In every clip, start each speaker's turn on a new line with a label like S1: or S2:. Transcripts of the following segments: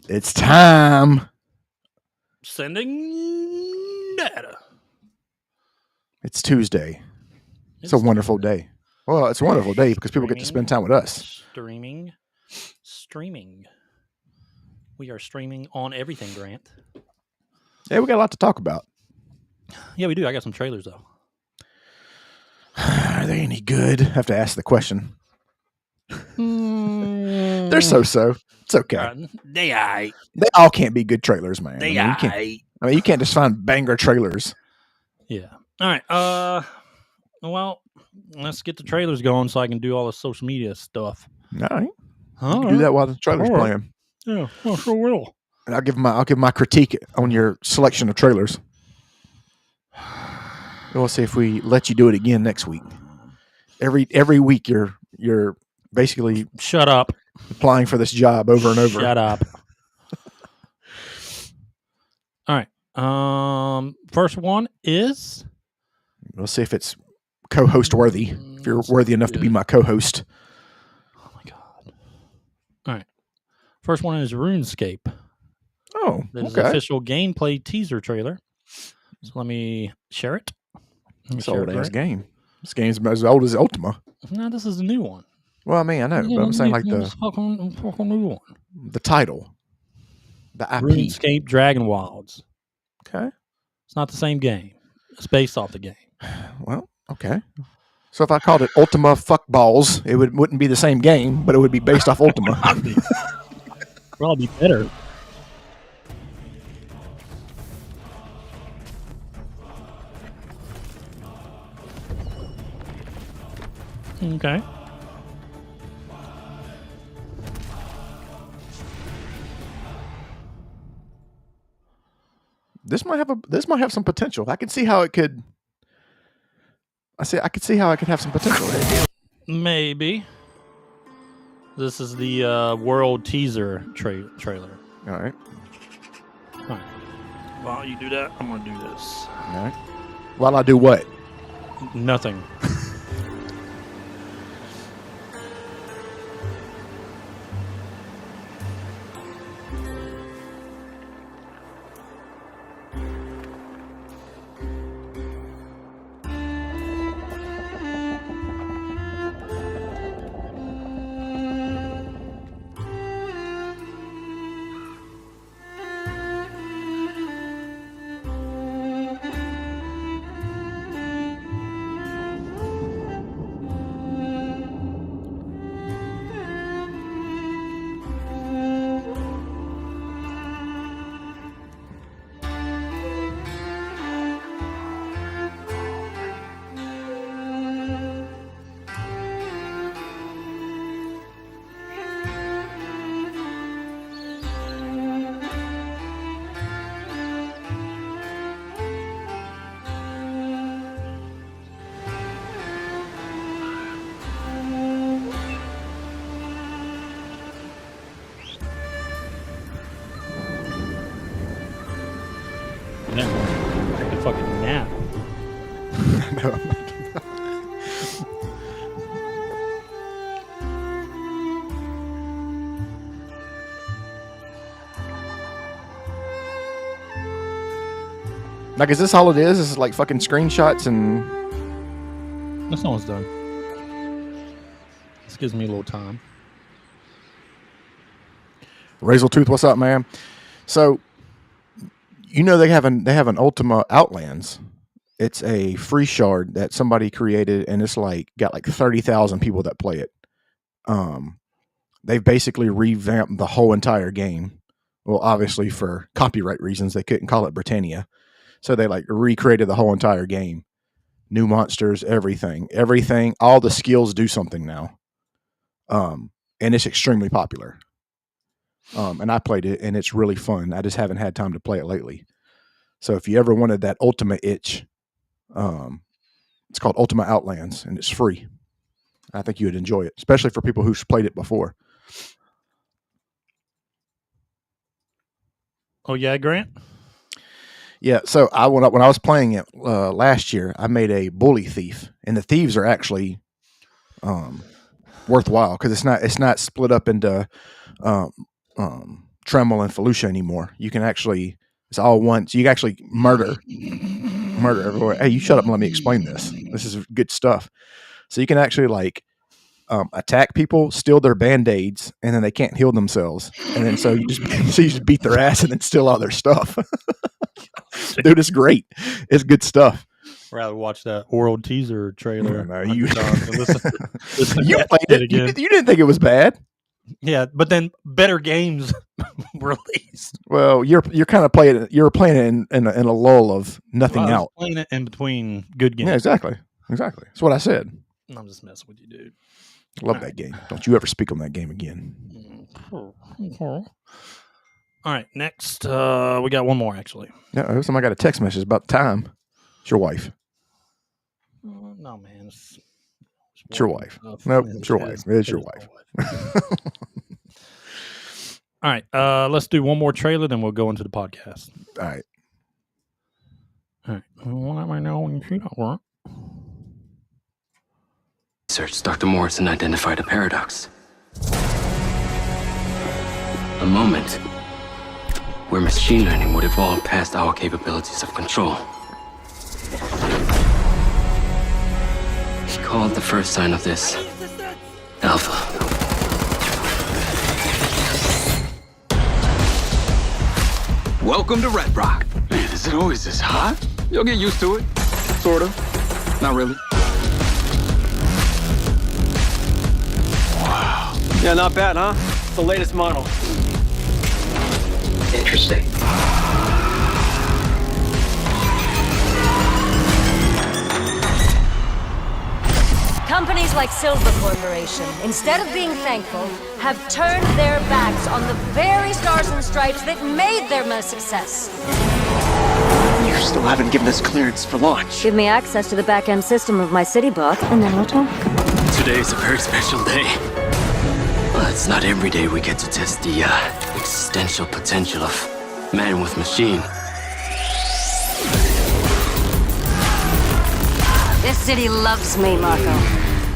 S1: It's time.
S2: Sending data.
S1: It's Tuesday. It's a wonderful day. Well, it's a wonderful day because people get to spend time with us.
S2: Streaming. We are streaming on everything, Grant.
S1: Yeah, we got a lot to talk about.
S2: Yeah, we do. I got some trailers, though.
S1: Are they any good? I have to ask the question. They're so-so. It's okay.
S2: They
S1: all can't be good trailers, man. You can't just find banger trailers.
S2: Yeah. All right. Well, let's get the trailers going so I can do all the social media stuff.
S1: All right. Do that while the trailer's playing.
S2: Yeah, I sure will.
S1: And I'll give my critique on your selection of trailers. We'll see if we let you do it again next week. Every week you're basically
S2: shut up
S1: applying for this job over and over.
S2: Shut up. All right. First one is.
S1: We'll see if it's co-host worthy. If you're worthy enough to be my co-host.
S2: Oh my god! All right. First one is RuneScape.
S1: Oh,
S2: this is official gameplay teaser trailer. So let me share it.
S1: It's an old-ass game. This game's as old as Ultima.
S2: No, this is a new one.
S1: Well, I mean, I know, but I'm saying like the
S2: fucking new one.
S1: The title. The IP.
S2: RuneScape Dragonwilds.
S1: Okay.
S2: It's not the same game. It's based off the game.
S1: Well, okay. So if I called it Ultima Fuck Balls, it wouldn't be the same game, but it would be based off Ultima.
S2: Probably better. Okay.
S1: This might have some potential. I can see how it could. I could see how it could have some potential.
S2: Maybe. This is the world teaser trailer.
S1: All right.
S2: While you do that, I'm gonna do this.
S1: All right. While I do what?
S2: Nothing. Take a fucking nap.
S1: Like, is this all it is? Is it like fucking screenshots and...
S2: That's almost done. This gives me a little time.
S1: Razortooth, what's up, man? So, you know they have an Ultima Outlands. It's a free shard that somebody created, and it's got 30,000 people that play it. They've basically revamped the whole entire game. Well, obviously for copyright reasons, they couldn't call it Britannia. So they recreated the whole entire game. New monsters, everything, all the skills do something now. And it's extremely popular. And I played it, and it's really fun. I just haven't had time to play it lately. So if you ever wanted that Ultima itch, it's called Ultima Outlands, and it's free. I think you would enjoy it, especially for people who've played it before.
S2: Oh yeah, Grant?
S1: Yeah, so when I was playing it last year, I made a bully thief, and the thieves are actually worthwhile because it's not split up into Tremel and Felucia anymore. You can actually, it's all one. So you can actually murder everywhere. Hey, you shut up and let me explain this. This is good stuff. So you can actually like attack people, steal their band-aids, and then they can't heal themselves. And then so you just beat their ass and then steal all their stuff. Dude, it's great. It's good stuff.
S2: Rather watch that world teaser trailer.
S1: No, you
S2: listen
S1: you played it. You didn't think it was bad.
S2: Yeah, but then better games released.
S1: Well, you're kind of playing it. You're playing it in a lull of nothing out.
S2: Playing it in between good games.
S1: Yeah, exactly. That's what I said.
S2: I'm just messing with you, dude.
S1: Love that game. Don't you ever speak on that game again.
S2: All right, next we got one more actually.
S1: Yeah, somebody got a text message about the time. It's your wife.
S2: No, man.
S1: It's your wife. Nope, it's your wife. It's your wife.
S2: All right, let's do one more trailer, then we'll go into the podcast.
S1: All right.
S2: Well, let me know when you see that work.
S3: Research, Dr. Morrison identified a paradox. A moment where machine learning would evolve past our capabilities of control. He called the first sign of this Alpha.
S4: Welcome to Red Rock. Man, is it always this hot? You'll get used to it. Sort of. Not really. Wow. Yeah, not bad, huh? It's the latest model.
S3: Interesting.
S5: Companies like Silver Corporation, instead of being thankful, have turned their backs on the very stars and stripes that made them a success.
S6: You still haven't given us clearance for launch.
S5: Give me access to the back-end system of my city book, and then we'll talk.
S3: Today's a very special day. Well, it's not every day we get to test the existential potential of man with machine.
S5: This city loves me, Marco.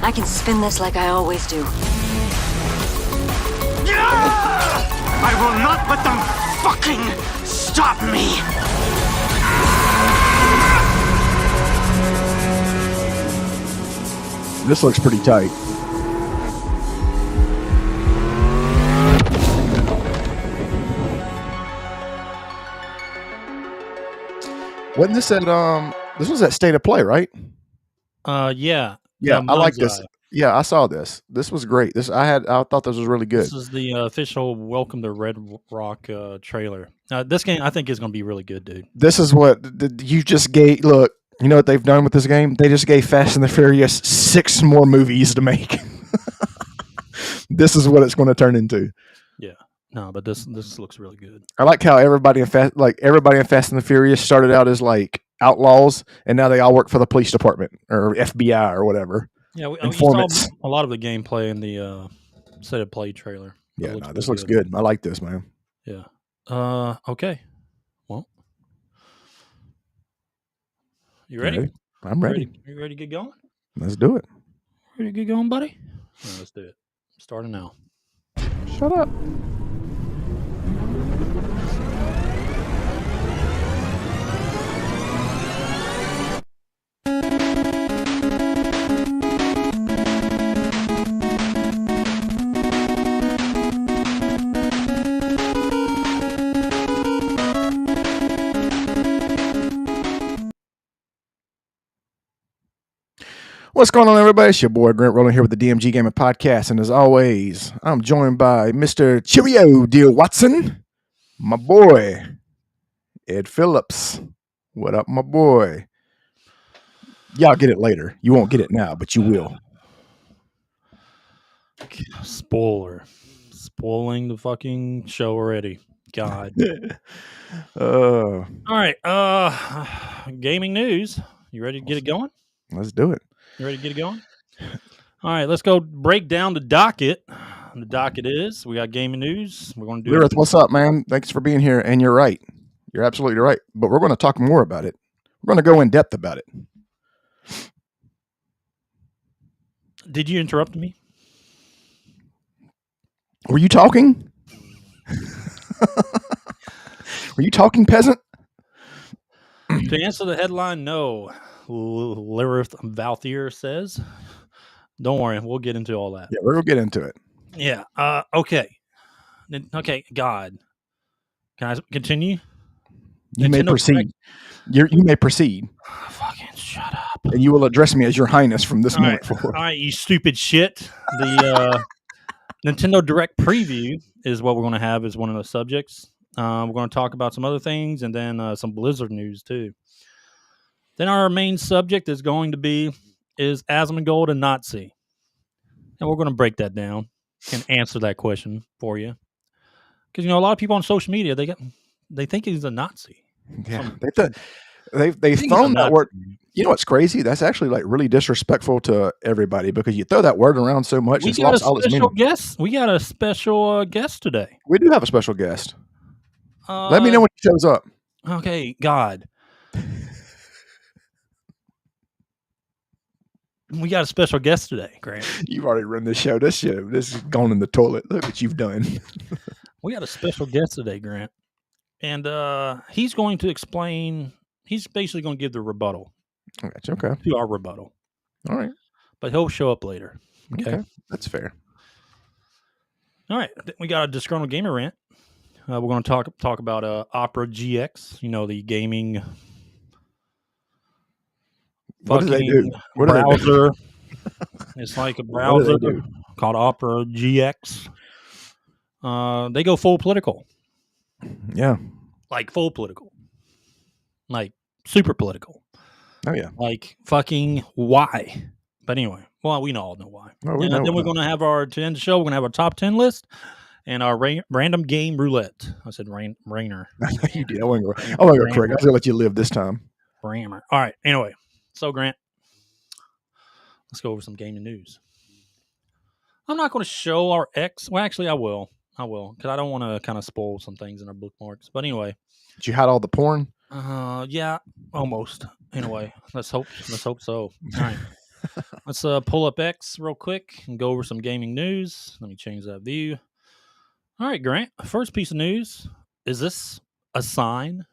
S5: I can spin this like I always do.
S6: I will not let them fucking stop me!
S1: This looks pretty tight. Wasn't this at this was at State of Play, right?
S2: Yeah.
S1: Yeah, I like this.
S2: MindsEye.
S1: Yeah, I saw this. This was great. I thought this was really good.
S2: This is the official Welcome to Red Rock trailer. This game, I think, is going to be really good, dude.
S1: This is what you just gave. Look, you know what they've done with this game? They just gave Fast and the Furious 6 more movies to make. This is what it's going to turn into.
S2: Yeah. No, but this looks really good.
S1: I like how everybody in Fast and the Furious started out as like outlaws, and now they all work for the police department or FBI or whatever.
S2: Yeah, we
S1: Informants.
S2: saw a lot of the gameplay in the State of Play trailer.
S1: Yeah, no, this looks good. I like this, man.
S2: Yeah. Okay. Well, you ready?
S1: I'm ready.
S2: You ready to get going?
S1: Let's do it.
S2: Ready to get going, buddy? All right, let's do it. Starting now.
S1: Shut up. What's going on, everybody? It's your boy Grant Rolling here with the DMG Gaming Podcast, and as always, I'm joined by Mr. Cheerio Deal Watson, my boy Ed Phillips. What up, my boy? Y'all get it later. You won't get it now, but you will.
S2: Spoiling the fucking show already. God.
S1: All
S2: right. Gaming news. You ready to get it going?
S1: Let's do it.
S2: You ready to get it going? All right, let's go break down the docket. The docket is we got gaming news. We're going to do
S1: Lyrith, what's up, man? Thanks for being here. And you're right. You're absolutely right. But we're going to talk more about it. We're going to go in depth about it.
S2: Did you interrupt me?
S1: Were you talking? Were you talking, peasant?
S2: To answer the headline, no. Lilith Valthier says. Don't worry, we'll get into all that.
S1: Yeah, we're gonna get into it.
S2: Yeah. Okay. Okay. God. Can I continue?
S1: You may
S2: Nintendo
S1: proceed. You may proceed,
S2: Fucking shut up.
S1: and you will address me as Your Highness from this moment forward.
S2: All right, you stupid shit. The Nintendo Direct preview is what we're going to have as one of the subjects. We're going to talk about some other things and then some Blizzard news too. Then our main subject is going to be Asmongold a Nazi? And we're going to break that down and answer that question for you. Because, a lot of people on social media, they think he's a Nazi.
S1: Yeah, they've thrown that word. You know what's crazy? That's actually like really disrespectful to everybody because you throw that word around so much. It's lost all its meaning.
S2: We got a special guest today.
S1: We do have a special guest. Let me know when he shows up.
S2: Okay, God. We got a special guest today, Grant.
S1: You've already run this show. This is gone in the toilet. Look what you've done.
S2: We got a special guest today, Grant. And he's going to explain, he's basically going to give the rebuttal.
S1: That's okay.
S2: To our rebuttal.
S1: All right.
S2: But he'll show up later. Okay.
S1: That's fair.
S2: All right. We got a disgruntled gamer rant. We're going to talk about OperaGX, the gaming.
S1: What do they do? What
S2: browser. It's like a browser called OperaGX. They go full political.
S1: Yeah.
S2: Like full political. Like super political.
S1: Oh, yeah.
S2: Like fucking why? But anyway, well, we all know why.
S1: Well,
S2: then we're going to have to end the show, we're going to have our top 10 list and our random game roulette. I said Rainer.
S1: You did. I wasn't going to go correct. I was going to let you live this time.
S2: Rammer. All right. Anyway, so Grant, let's go over some gaming news. I'm not going to show our X. Well, actually, I will. Because I don't want to kind of spoil some things in our bookmarks. But anyway.
S1: Did you hide all the porn?
S2: Yeah, almost. Anyway, let's hope so. All right. Let's pull up X real quick and go over some gaming news. Let me change that view. All right, Grant. First piece of news. Is this a sign,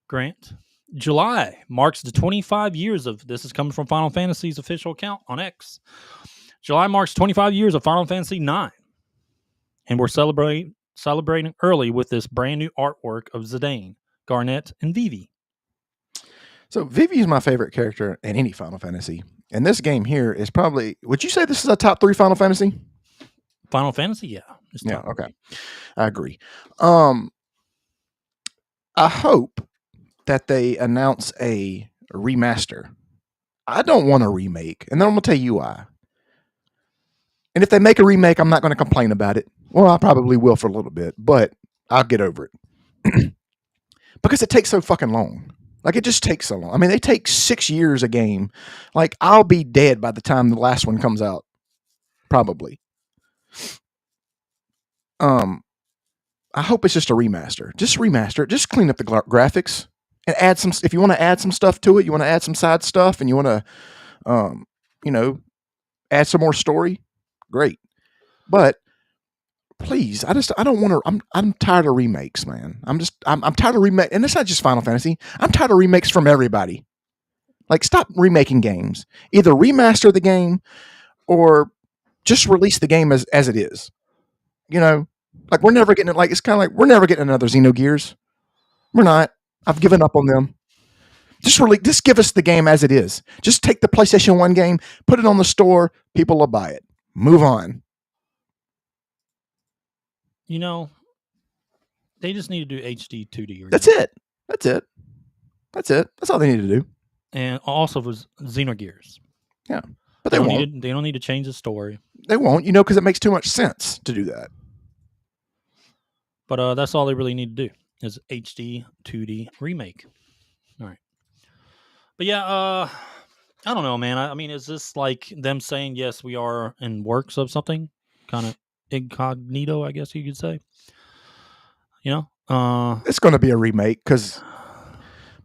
S2: Grant? July marks the 25 years of, this is coming from Final Fantasy's official account on X. July marks 25 years of Final Fantasy IX. And we're celebrating early with this brand new artwork of Zidane, Garnet, and Vivi. So
S1: Vivi is my favorite character in any Final Fantasy. And this game here is probably, would you say this is a top 3 Final Fantasy?
S2: Final Fantasy, yeah.
S1: Yeah, okay. I agree. I hope that they announce a remaster. I don't want a remake. And then I'm going to tell you why. And if they make a remake, I'm not going to complain about it. Well, I probably will for a little bit, but I'll get over it. Because it takes so fucking long. Like, it just takes so long. I mean, they take 6 years a game. Like, I'll be dead by the time the last one comes out. Probably. I hope it's just a remaster. Just remaster it. Just clean up the graphics. And add some, if you want to add some stuff to it, you want to add some side stuff, and you want to, add some more story, great. But please, I don't want to. I'm tired of remakes, man. I'm tired of remake, and it's not just Final Fantasy. I'm tired of remakes from everybody. Like, stop remaking games. Either remaster the game, or just release the game as it is. Like, we're never getting it. Like, it's kind of like we're never getting another Xenogears. We're not. I've given up on them. Just give us the game as it is. Just take the PlayStation 1 game, put it on the store, people will buy it. Move on.
S2: They just need to do HD 2D.
S1: That's it. That's all they need to do.
S2: And also was Xenogears.
S1: Yeah. But they won't.
S2: They don't need to change the story.
S1: They won't, because it makes too much sense to do that.
S2: But that's all they really need to do is HD 2D remake. All right. But yeah, I don't know, man. I mean, is this like them saying, yes, we are in works of something? Kind of incognito, I guess you could say.
S1: It's going to be a remake because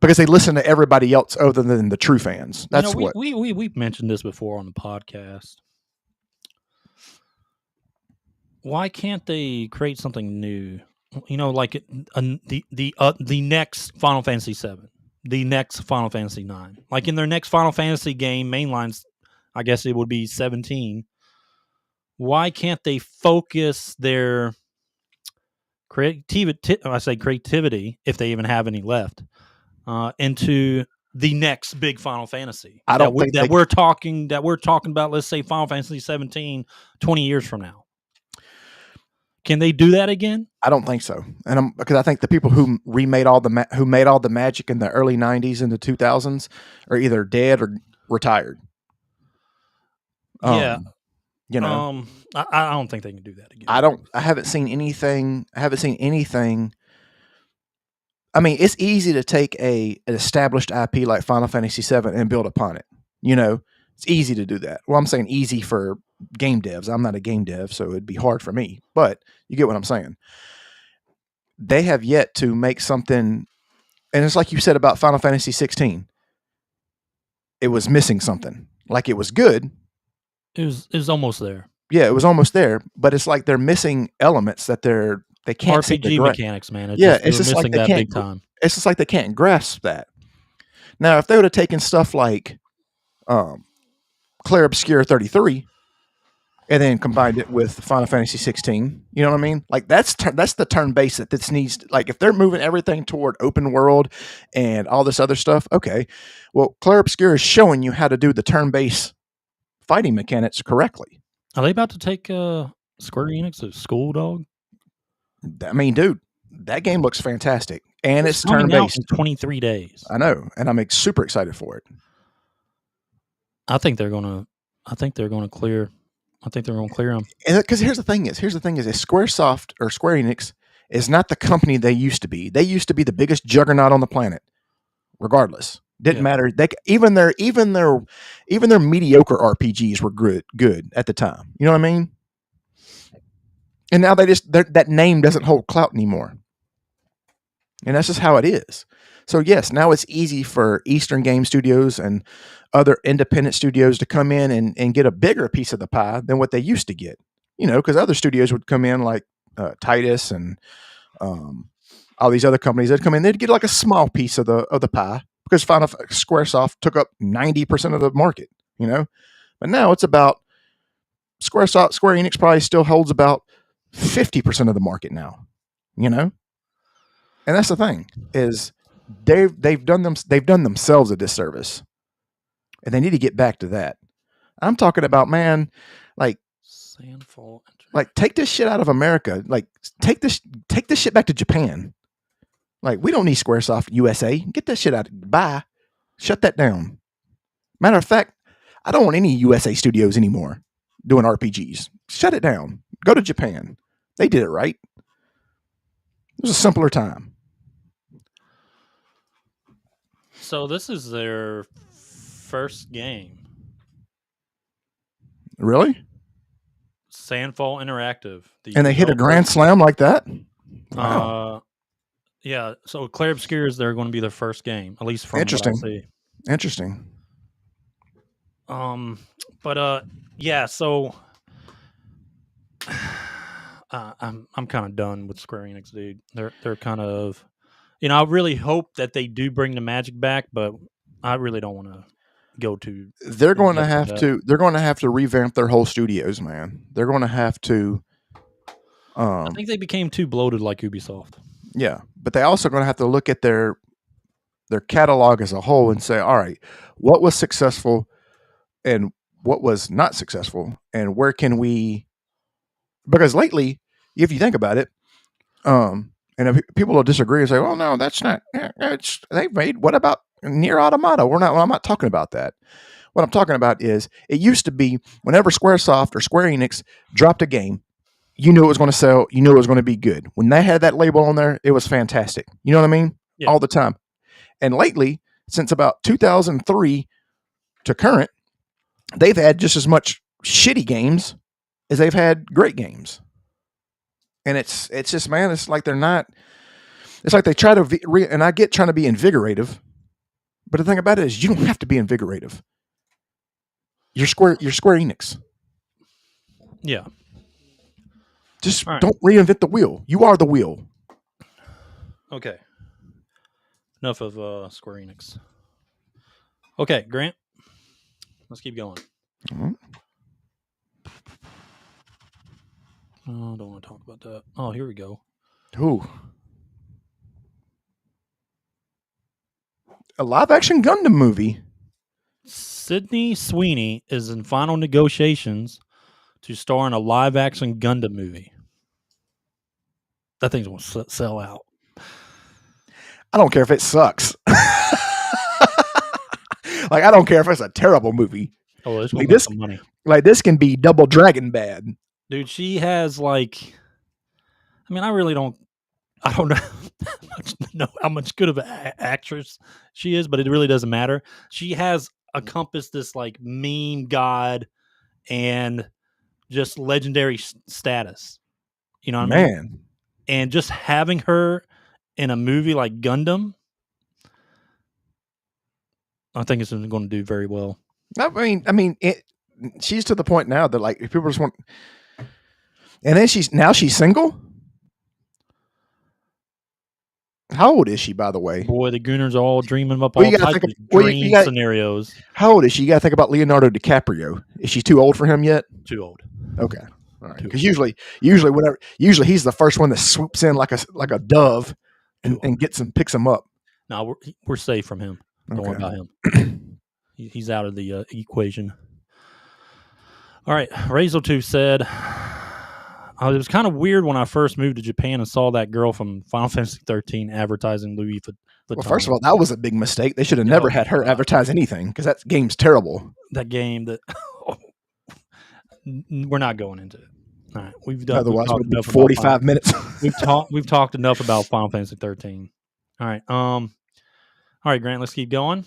S1: they listen to everybody else other than the true fans. That's what
S2: we've mentioned this before on the podcast. Why can't they create something new? like the next Final Fantasy 7, the next Final Fantasy 9. Like in their next Final Fantasy game, mainlines, I guess it would be 17. Why can't they focus their creativity, if they even have any left, into the next big Final Fantasy
S1: I don't think
S2: we're talking about? Let's say Final Fantasy 17 20 years from now. Can they do that again?
S1: I don't think so, and because I think the people who made all the magic in the early '90s and the 2000s are either dead or retired.
S2: Yeah,
S1: I
S2: don't think they can do that again.
S1: I haven't seen anything. I mean, it's easy to take an established IP like Final Fantasy VII and build upon it. It's easy to do that. Well, I'm saying easy for game devs. I'm not a game dev, so it'd be hard for me. But you get what I'm saying. They have yet to make something, and it's like you said about Final Fantasy 16. It was missing something. Like it was good.
S2: It was almost there.
S1: Yeah, it was almost there, but it's like they're missing elements that they can't
S2: RPG mechanics, man.
S1: It's just like
S2: missing
S1: they
S2: that
S1: can't.
S2: big time.
S1: It's just like they can't grasp that. Now, if they would have taken stuff like Clair Obscur 33 and then combined it with Final Fantasy 16, you know what I mean? Like that's the turn base that this needs. Like if they're moving everything toward open world and all this other stuff, okay. Well, Clair Obscur is showing you how to do the turn base fighting mechanics correctly.
S2: Are they about to take Square Enix to school, dog?
S1: I mean, dude, that game looks fantastic, and it's
S2: coming
S1: turn
S2: out
S1: based.
S2: in 23 days.
S1: I know, and I'm super excited for it.
S2: I think they're gonna clear. I think they're gonna clear them.
S1: Because here's the thing is Squaresoft or Square Enix is not the company they used to be. They used to be the biggest juggernaut on the planet. Regardless, didn't matter. Even their mediocre RPGs were good at the time. You know what I mean? And now that name doesn't hold clout anymore. And that's just how it is. So yes, now it's easy for Eastern Game Studios and other independent studios to come in and get a bigger piece of the pie than what they used to get. Because other studios would come in like Titus and all these other companies. They'd come in, they'd get like a small piece of the pie because Squaresoft took up 90% of the market. But now it's about Square Enix probably still holds about 50% of the market now, and that's the thing is they've done themselves a disservice, and they need to get back to that. I'm talking about, man, like
S2: Sandfall,
S1: like take this shit out of America, like take this shit back to Japan. Like we don't need Squaresoft USA. Get that shit out. Bye. Shut that down. Matter of fact, I don't want any USA studios anymore doing RPGs. Shut it down. Go to Japan. They did it right. It was a simpler time.
S2: So this is their first game.
S1: Really?
S2: Sandfall Interactive.
S1: And they hit a grand slam like that?
S2: Wow. Yeah. So Clair Obscur is going to be their first game, at least from what I see.
S1: Interesting.
S2: Yeah. So I'm kind of done with Square Enix, dude. They're kind of, I really hope that they do bring the magic back, but I really don't want to go to.
S1: They're going to have to. They're going to have to revamp their whole studios, man. They're going to have to.
S2: I think they became too bloated, like Ubisoft.
S1: Yeah, but they also going to have to look at their catalog as a whole and say, all right, what was successful and what was not successful, and where can we? Because lately, if you think about it, and if people will disagree and say, "Well, no, that's not." They've made. What about Nier Automata? I'm not talking about that. What I'm talking about is it used to be whenever Squaresoft or Square Enix dropped a game, you knew it was going to sell. You knew it was going to be good. When they had that label on there, it was fantastic. You know what I mean? Yeah. All the time. And lately, since about 2003 to current, they've had just as much shitty games as they've had great games. And it's just, man, it's like they're not, it's like they try to, and I get trying to be invigorative, but the thing about it is you don't have to be invigorative. You're Square Enix.
S2: Yeah.
S1: Just don't reinvent the wheel. You are the wheel.
S2: Okay. Enough of Square Enix. Okay, Grant. Let's keep going.
S1: Mhm.
S2: Oh, I don't want to talk about that. Oh, here we go.
S1: Ooh. A live-action Gundam movie.
S2: Sydney Sweeney is in final negotiations to star in a live-action Gundam movie. That thing's going to sell out.
S1: I don't care if it sucks. Like, I don't care if it's a terrible movie.
S2: Oh, it's
S1: Like
S2: going to make
S1: this,
S2: some money.
S1: like this can be Double Dragon bad.
S2: Dude, she has like, I mean, I don't know how much good of an actress she is, but it really doesn't matter. She has encompassed this like meme god and just legendary status. You know what I mean?
S1: Man,
S2: And just having her in a movie like Gundam, I think it's going to do very well.
S1: I mean, she's to the point now that like if people just want, and then she's single. How old is she, by the way?
S2: Boy, the Gooners are all dreaming up
S1: Well,
S2: all
S1: you gotta
S2: types
S1: think
S2: of
S1: of- well,
S2: dream
S1: you gotta-
S2: scenarios.
S1: How old is she? You got to think about Leonardo DiCaprio. Is she too old for him yet?
S2: Too old.
S1: Okay, all right.
S2: Too
S1: Because usually he's the first one that swoops in like a dove and gets him, picks him up.
S2: No, we're safe from him. Don't worry
S1: Okay.
S2: about him. He's out of the equation. All right. 𝐟𝐨𝐫𝐿2 said, it was kind of weird when I first moved to Japan and saw that girl from Final Fantasy 13 advertising Louis Vuitton.
S1: Well, first of all, that was a big mistake. They should have never had her advertise anything because that game's terrible.
S2: That game that we're not going into it. All right, we've done.
S1: Otherwise,
S2: we've
S1: it would
S2: talked
S1: be
S2: enough
S1: 45 minutes.
S2: We've talked enough about Final Fantasy 13. All right. All right, Grant. Let's keep going.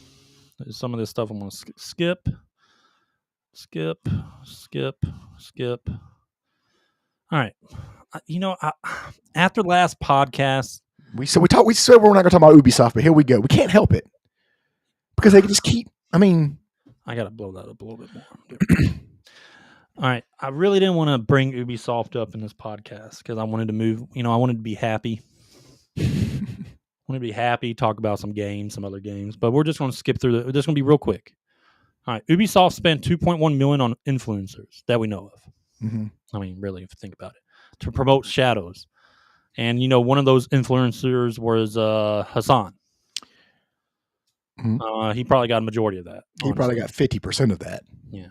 S2: There's some of this stuff I'm going to skip. All right. After last podcast,
S1: we said we're not going to talk about Ubisoft, but here we go. We can't help it because they can just keep. I mean,
S2: I got to blow that up a little bit more. All right. I really didn't want to bring Ubisoft up in this podcast because I wanted to move. I wanted to be happy. Talk about some games, some other games, but we're just going to skip through We're just going to be real quick. All right. Ubisoft spent $2.1 million on influencers that we know of.
S1: mm-hmm.
S2: I mean, really, if you think about it, to promote Shadows. And, one of those influencers was Hassan.
S1: Mm-hmm.
S2: He probably got a majority of that.
S1: He probably got 50% of that.
S2: Yeah.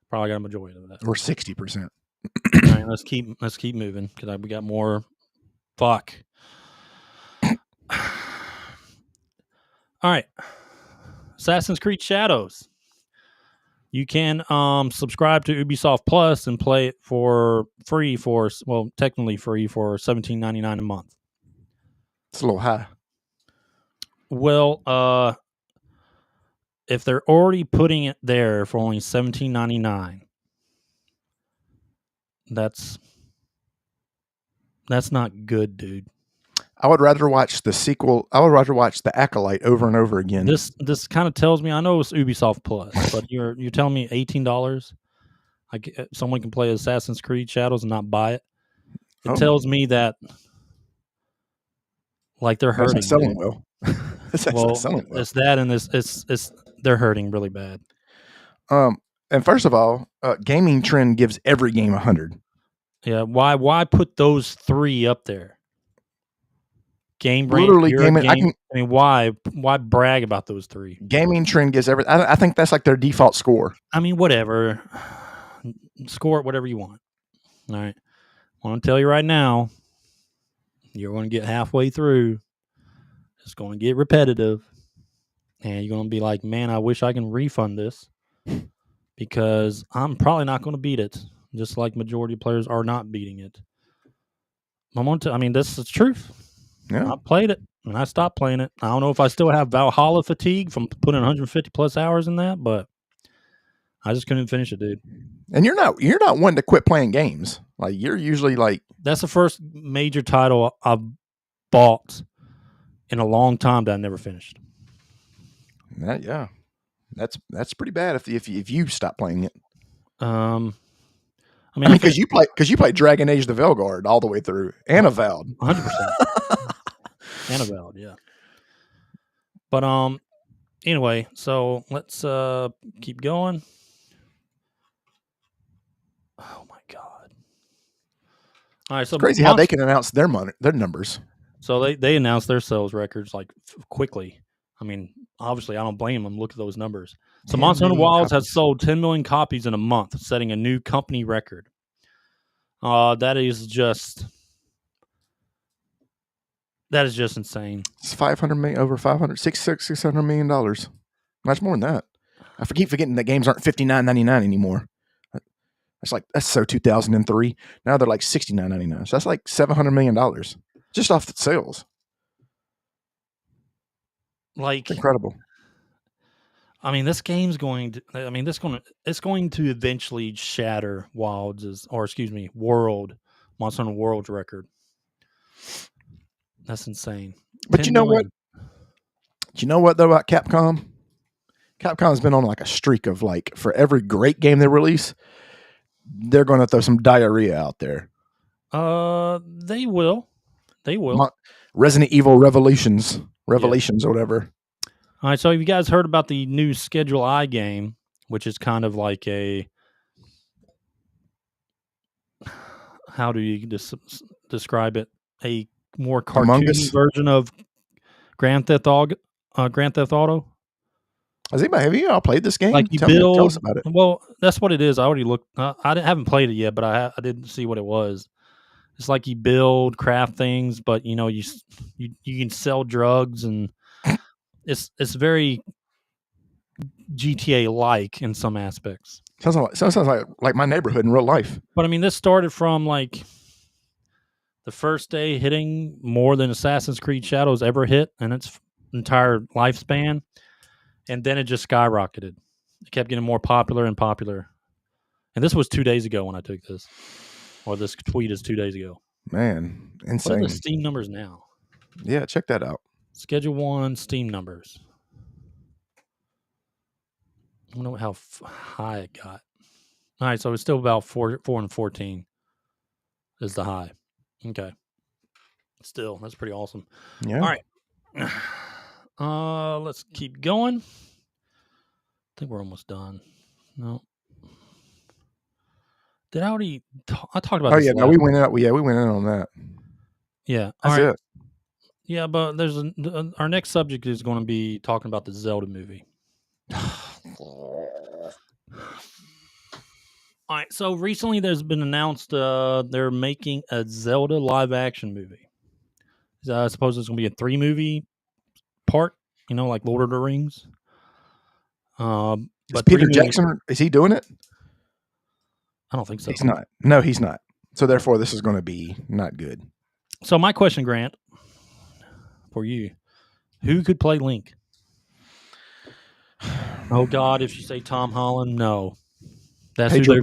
S2: Probably got a majority of that.
S1: Or 60%.
S2: All right, let's keep moving because we got more. Fuck. All right. Assassin's Creed Shadows. You can subscribe to Ubisoft Plus and play it for free technically free for $17.99 a month.
S1: It's a little high.
S2: Well, if they're already putting it there for only $17.99, that's not good, dude.
S1: I would rather watch the sequel. I would rather watch The Acolyte over and over again.
S2: This kind of tells me, I know it's Ubisoft Plus, but you're telling me $18, someone can play Assassin's Creed Shadows and not buy it. It tells me that like they're hurting.
S1: That's not selling well. That's not selling well.
S2: It's that, and it's they're hurting really bad.
S1: And first of all, Gaming Trend gives every game 100.
S2: Yeah, why put those three up there? Game Brain,
S1: literally gaming.
S2: I mean, why brag about those three?
S1: Gaming Trend gives every. I think that's like their default score.
S2: I mean, whatever. Score it whatever you want. All right. I want to tell you right now, you're going to get halfway through. It's going to get repetitive, and you're going to be like, "Man, I wish I can refund this," because I'm probably not going to beat it. Just like majority of players are not beating it. This is the truth.
S1: Yeah.
S2: I played it and I stopped playing it. I don't know if I still have Valhalla fatigue from putting 150 plus hours in that, but I just couldn't finish it, dude.
S1: And you're not one to quit playing games. Like you're usually like,
S2: that's the first major title I've bought in a long time that I never finished.
S1: Yeah, that's pretty bad if you stop playing it. Because you play Dragon Age the Veilguard all the way through and Avowed.
S2: 100%. Annabelle, yeah. But anyway, so let's keep going. Oh my god! All right, so
S1: It's crazy how they can announce their numbers.
S2: So they announced their sales records like quickly. I mean, obviously, I don't blame them. Look at those numbers. So Monster Hunter Wilds has sold 10 million copies in a month, setting a new company record. That is just insane.
S1: It's 500 million, over 600 million dollars. Much more than that. I keep forgetting that games aren't $59.99 anymore. That's so 2003. Now they're like $69.99. So that's like $700 million just off the sales.
S2: Like,
S1: it's incredible.
S2: I mean, this game's going to. I mean, it's going to eventually shatter Monster Hunter World's record. That's insane.
S1: But you know what? You know what though about Capcom? Capcom's been on like a streak of like, for every great game they release, they're going to throw some diarrhea out there.
S2: They will.
S1: Resident Evil Revelations or whatever.
S2: All right, so have you guys heard about the new Schedule I game, which is kind of like a, how do you describe it? A more cartoony version of Grand Theft Auto.
S1: Have you all played this game?
S2: Like you
S1: tell us about it.
S2: Well, that's what it is. I already looked. I haven't played it yet, but I didn't see what it was. It's like you build, craft things, but you can sell drugs, and it's very GTA like in some aspects.
S1: Sounds like my neighborhood in real life.
S2: But I mean, this started from like the first day hitting more than Assassin's Creed Shadows ever hit in its entire lifespan, and then it just skyrocketed. It kept getting more popular and popular. And this was 2 days ago when I took this. Or this tweet is 2 days ago.
S1: Man, insane.
S2: What are the Steam numbers now?
S1: Yeah, check that out.
S2: Schedule 1 Steam numbers. I don't know how high it got. All right, so it's still about 4 and 14 is the high. Okay. Still, that's pretty awesome.
S1: Yeah.
S2: All right. Let's keep going. I think we're almost done. No. Did I already? I talked about.
S1: Oh yeah, no, we went out. Yeah, we went in on that.
S2: Yeah,
S1: that's it.
S2: Yeah, but there's our next subject is going to be talking about the Zelda movie. All right, so recently there's been announced they're making a Zelda live action movie. I suppose it's going to be a 3-movie part, like Lord of the Rings.
S1: But Peter Jackson, is he doing it?
S2: I don't think so.
S1: He's not. No, he's not. So therefore, this is going to be not good.
S2: So my question, Grant, for you, who could play Link? Oh God, if you say Tom Holland, no. That's who they're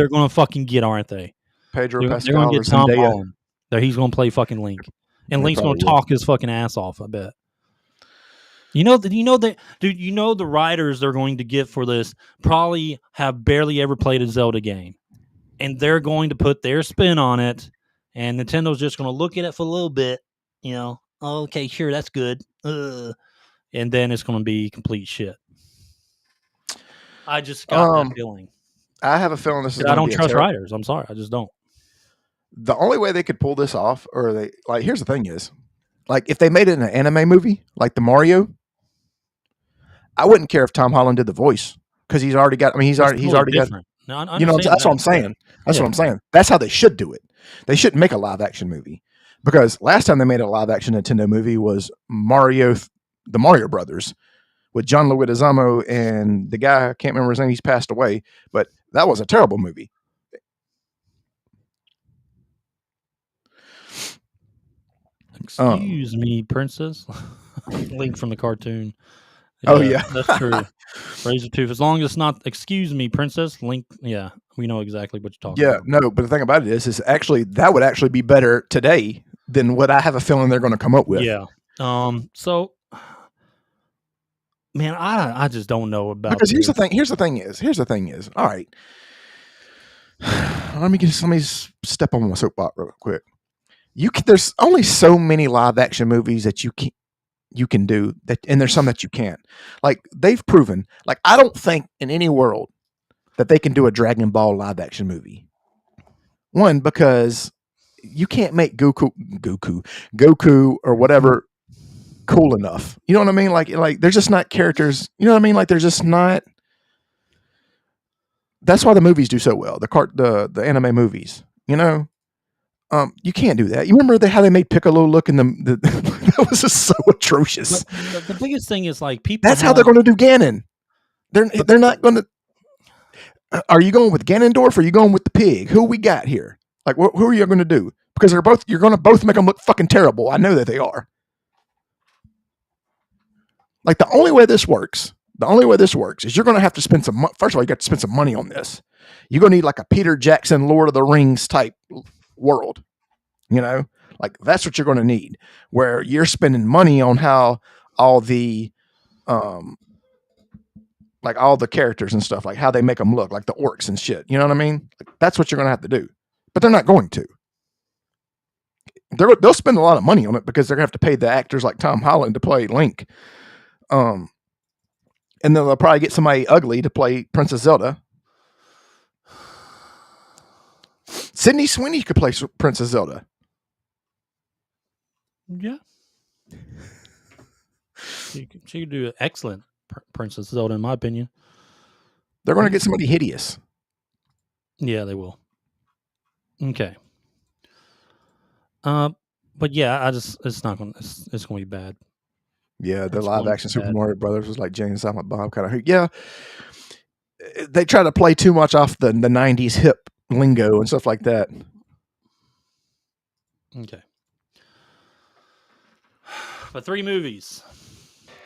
S2: going to fucking get, aren't they?
S1: Pedro Pascal.
S2: They're going to get Tom Holland. He's going to play fucking Link, and Link's going to talk his fucking ass off. I bet. The writers they're going to get for this probably have barely ever played a Zelda game, and they're going to put their spin on it, and Nintendo's just going to look at it for a little bit, oh, okay, sure, that's good, and then it's going to be complete shit. I just got that feeling.
S1: I have a feeling this is.
S2: I don't trust writers. I'm sorry, I just don't.
S1: The only way they could pull this off, here's the thing is, if they made it an anime movie like the Mario. I wouldn't care if Tom Holland did the voice because he's already got. I mean, he's already got.
S2: No,
S1: that's what I'm saying. That's what I'm saying. That's how they should do it. They shouldn't make a live action movie because last time they made a live action Nintendo movie was the Mario Brothers with John Leguizamo and the guy I can't remember his name. He's passed away, but that was a terrible movie.
S2: Excuse me, princess. Link from the cartoon.
S1: Yeah,
S2: that's true. Razor tooth. As long as it's not, excuse me, princess. Link. Yeah, we know exactly what you're talking about.
S1: No, but the thing about it is actually that would actually be better today than what I have a feeling they're going to come up with.
S2: Yeah. So, man, I just don't know about
S1: because here's the thing. Here's the thing is. All right. Let me step on my soapbox real quick. There's only so many live action movies that you can do that, and there's some that you can't. Like they've proven, like I don't think in any world that they can do a Dragon Ball live action movie. One, because you can't make Goku or whatever cool enough. You know what I mean? Like they're just not characters. You know what I mean? Like they're just not. That's why the movies do so well. The anime movies. You know, you can't do that. You remember how they made Piccolo look in the that was just so atrocious.
S2: But the biggest thing is like people.
S1: That's how they're going to do Ganon. They're not going to. Are you going with Ganondorf or are you going with the pig? Who we got here? Like, who are you going to do? Because you're going to both make them look fucking terrible. I know that they are. Like, the only way this works is you're going to have to spend some money. First of all, you got to spend some money on this. You're going to need like a Peter Jackson, Lord of the Rings type world. You know, like that's what you're going to need, where you're spending money on how all the, like all the characters and stuff, like how they make them look, like the orcs and shit. You know what I mean? Like, that's what you're going to have to do. But they're not going to. They'll spend a lot of money on it because they're going to have to pay the actors like Tom Holland to play Link. And then they'll probably get somebody ugly to play Princess Zelda. Sydney Sweeney could play Princess Zelda.
S2: Yeah. She could do an excellent Princess Zelda, in my opinion.
S1: They're going to get somebody hideous.
S2: Yeah, they will. Okay. But yeah, it's going to be bad.
S1: Yeah, the live action Super Mario Brothers was like Jay and Silent Bob kind of. Yeah, they try to play too much off the 90s hip lingo and stuff like that.
S2: Okay. But 3 movies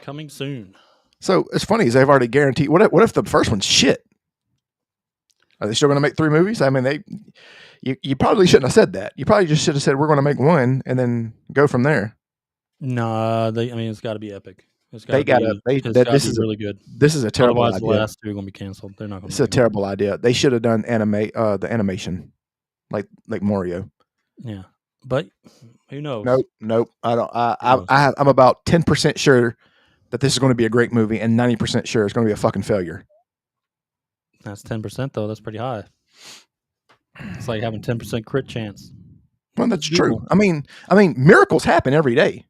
S2: coming soon.
S1: So it's funny is they've already guaranteed. What if the first one's shit? Are they still going to make 3 movies? I mean, you probably shouldn't have said that. You probably just should have said we're going to make one and then go from there.
S2: No, it's got to be epic. This is really good.
S1: This is a terrible
S2: Otherwise,
S1: idea.
S2: The last 2 are going to be canceled. They're not going.
S1: It's a terrible idea. They should have done the animation, like Mario.
S2: Yeah, but who knows?
S1: Nope. I don't. I'm about 10% sure that this is going to be a great movie, and 90% sure it's going to be a fucking failure.
S2: That's 10% though. That's pretty high. It's like having 10% crit chance.
S1: Well, that's true. I mean, miracles happen every day.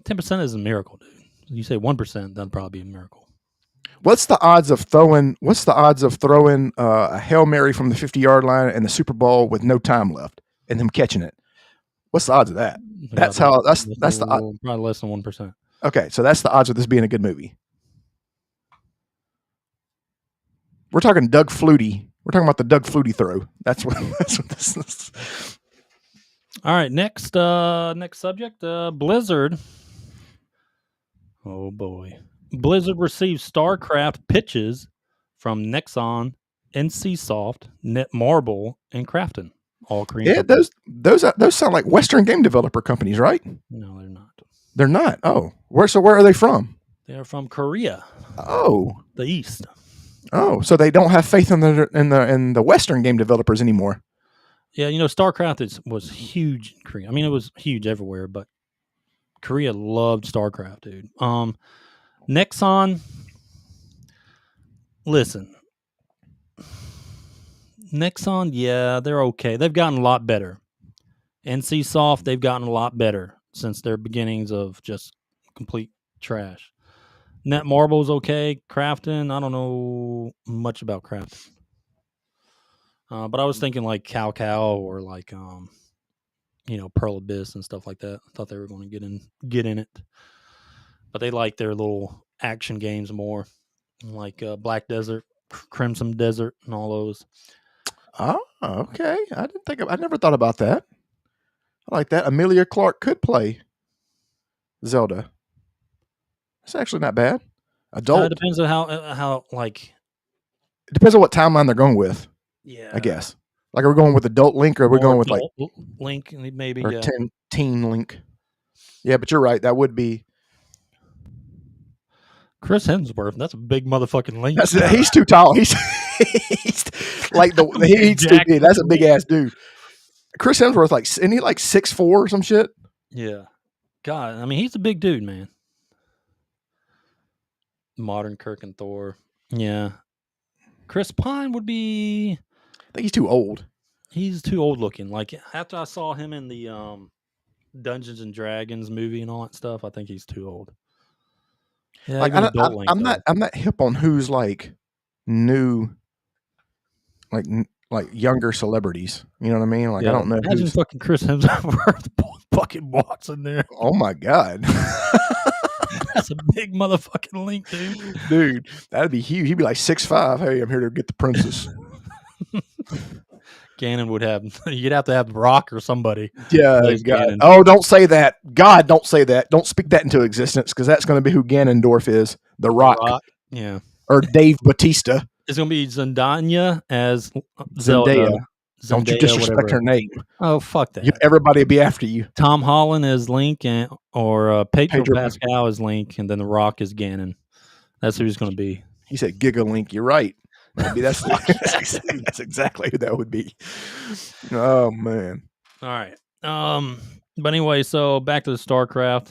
S2: 10% is a miracle, dude. You say 1%, that'd probably be a miracle.
S1: What's the odds of throwing a Hail Mary from the 50-yard line in the Super Bowl with no time left and them catching it? What's the odds of that? That's the odd.
S2: Probably less than 1%.
S1: Okay, so that's the odds of this being a good movie. We're talking Doug Flutie. We're talking about the Doug Flutie throw. That's what this is.
S2: All right, next subject, Blizzard. Oh boy. Blizzard received StarCraft pitches from Nexon, NCSoft, Netmarble, and Krafton. All Korean.
S1: Yeah, those sound like Western game developer companies, right?
S2: No, they're not.
S1: They're not. Oh, where are they from?
S2: They are from Korea.
S1: Oh,
S2: the East.
S1: Oh, so they don't have faith in the Western game developers anymore.
S2: Yeah, StarCraft was huge in Korea. I mean, it was huge everywhere, but Korea loved StarCraft, dude. Nexon, listen. Nexon, yeah, they're okay. They've gotten a lot better. NCSoft, they've gotten a lot better since their beginnings of just complete trash. Netmarble's okay. Krafton, I don't know much about Krafton. But I was thinking like 𝐃𝐿 or like Pearl Abyss and stuff like that. I thought they were going to get in it. But they like their little action games more. Like Black Desert, Crimson Desert, and all those.
S1: Oh, okay. I never thought about that. I like that. Emilia Clarke could play Zelda. It's actually not bad. Adult.
S2: It depends on how
S1: It depends on what timeline they're going with.
S2: Yeah,
S1: I guess. Like, are we going with adult Link, or are we going with like
S2: Link, maybe,
S1: or teen Link? Yeah, but you're right. That would be
S2: Chris Hemsworth. That's a big motherfucking Link.
S1: He's too tall. He's like he's too big. That's a big ass dude. Chris Hemsworth, like, isn't he like 6'4" or some shit?
S2: Yeah. God, I mean, he's a big dude, man. Modern Kirk and Thor. Yeah. Chris Pine would be.
S1: I think he's too old.
S2: He's too old looking. Like, after I saw him in the Dungeons and Dragons movie and all that stuff, I think he's too old. Yeah,
S1: Like, I'm not hip on who's like new, like younger celebrities. You know what I mean? Like,
S2: Yeah.
S1: I don't know.
S2: Imagine fucking Chris Hemsworth fucking walks in there.
S1: Oh my god,
S2: That's a big motherfucking link, dude.
S1: dude, that'd be huge. He'd be like 6'5". Hey, I'm here to get the princess.
S2: Ganon would have. You'd have to have The Rock or somebody.
S1: Yeah,
S2: Plays
S1: God.
S2: Ganon.
S1: Oh, don't say that. God, don't say that. Don't speak that into existence because that's going to be who Ganondorf is. The Rock.
S2: Yeah.
S1: Or Dave Bautista.
S2: It's gonna be Zendaya as Zelda.
S1: Zendaya. Don't you disrespect
S2: whatever.
S1: her name.
S2: Oh, fuck that.
S1: Everybody will be after you.
S2: Tom Holland as Link, or Pedro
S1: Pedro
S2: Pascal as Link, and then The Rock is Ganon. That's who he's going to be.
S1: He said Giga Link. You're right. Maybe that's exactly who that would be. Oh man.
S2: All right. But anyway, so back to the StarCraft.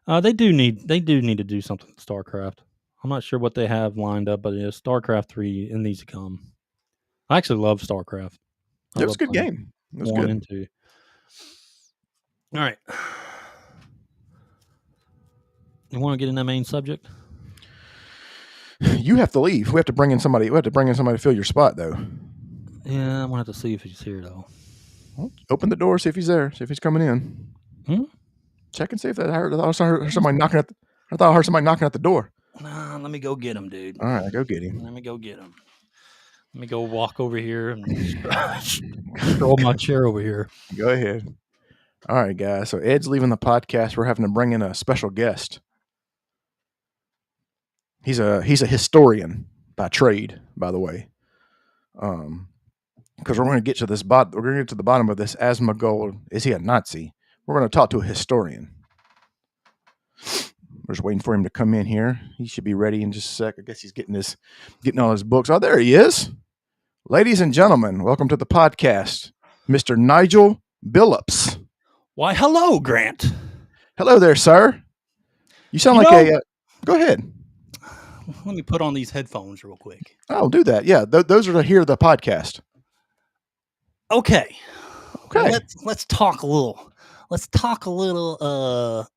S2: They do need to do something with StarCraft. I'm not sure what they have lined up, but yeah, StarCraft 3 it needs to come. I actually love StarCraft.
S1: It was a good game. It was
S2: 1
S1: good.
S2: and 2. All right. You want to get in that main subject?
S1: You have to leave. We have to bring in somebody. We have to bring in somebody to fill your spot, though.
S2: Yeah, I'm gonna have to see if he's here though.
S1: Well, open the door. See if he's there. See if he's coming in. Check and see if that. I heard somebody knocking at. I thought I heard somebody knocking at the door.
S2: Nah, let me go get him, dude.
S1: All right, go get him.
S2: Let me go get him. Let me go walk over here and throw my chair over here.
S1: Go ahead. All right, guys. So Ed's leaving the podcast. We're having to bring in a special guest. He's a historian by trade, by the way. Because we're going to get to this we're going to get to the bottom of this. Asmongold, is he a Nazi? We're going to talk to a historian. We're just waiting for him to come in here. He should be ready in just a sec. I guess he's getting all his books. Oh, there he is. Ladies and gentlemen, welcome to the podcast, Mr. 𝐦𝐨𝐫𝐞𝐿𝐿𝐵𝐿𝐿𝐵.
S2: Why, hello, Grant.
S1: Hello there, sir. You sound go ahead.
S2: Let me put on these headphones real quick.
S1: I'll do that. Yeah, those are to hear the podcast.
S2: Okay.
S1: Let's
S2: talk a little. Let's talk a little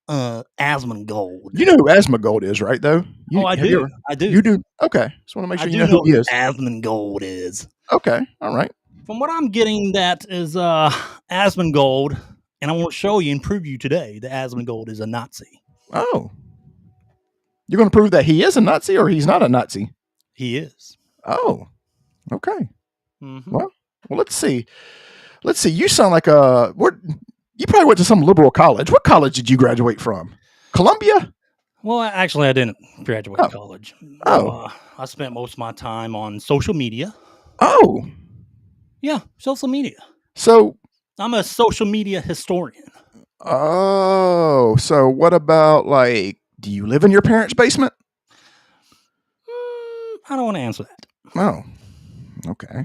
S2: Asmongold.
S1: You know who Asmongold is, right, though?
S2: I do. I do.
S1: You do? Okay. Just want to make sure you know who he is.
S2: Asmongold is.
S1: Okay. All right.
S2: From what I'm getting, that is Asmongold, and I want to show you and prove you today that Asmongold is a Nazi.
S1: Oh. You're going to prove that he is a Nazi or he's not a Nazi?
S2: He is.
S1: Oh. Okay.
S2: Mm-hmm.
S1: Well, let's see. You sound like you probably went to some liberal college. What college did you graduate from? Columbia?
S2: Well, actually, I didn't graduate college.
S1: Oh.
S2: I spent most of my time on social media.
S1: Oh.
S2: Yeah, social media.
S1: So
S2: I'm a social media historian.
S1: Oh, so what about, like, do you live in your parents' basement?
S2: I don't want to answer that.
S1: Oh, okay.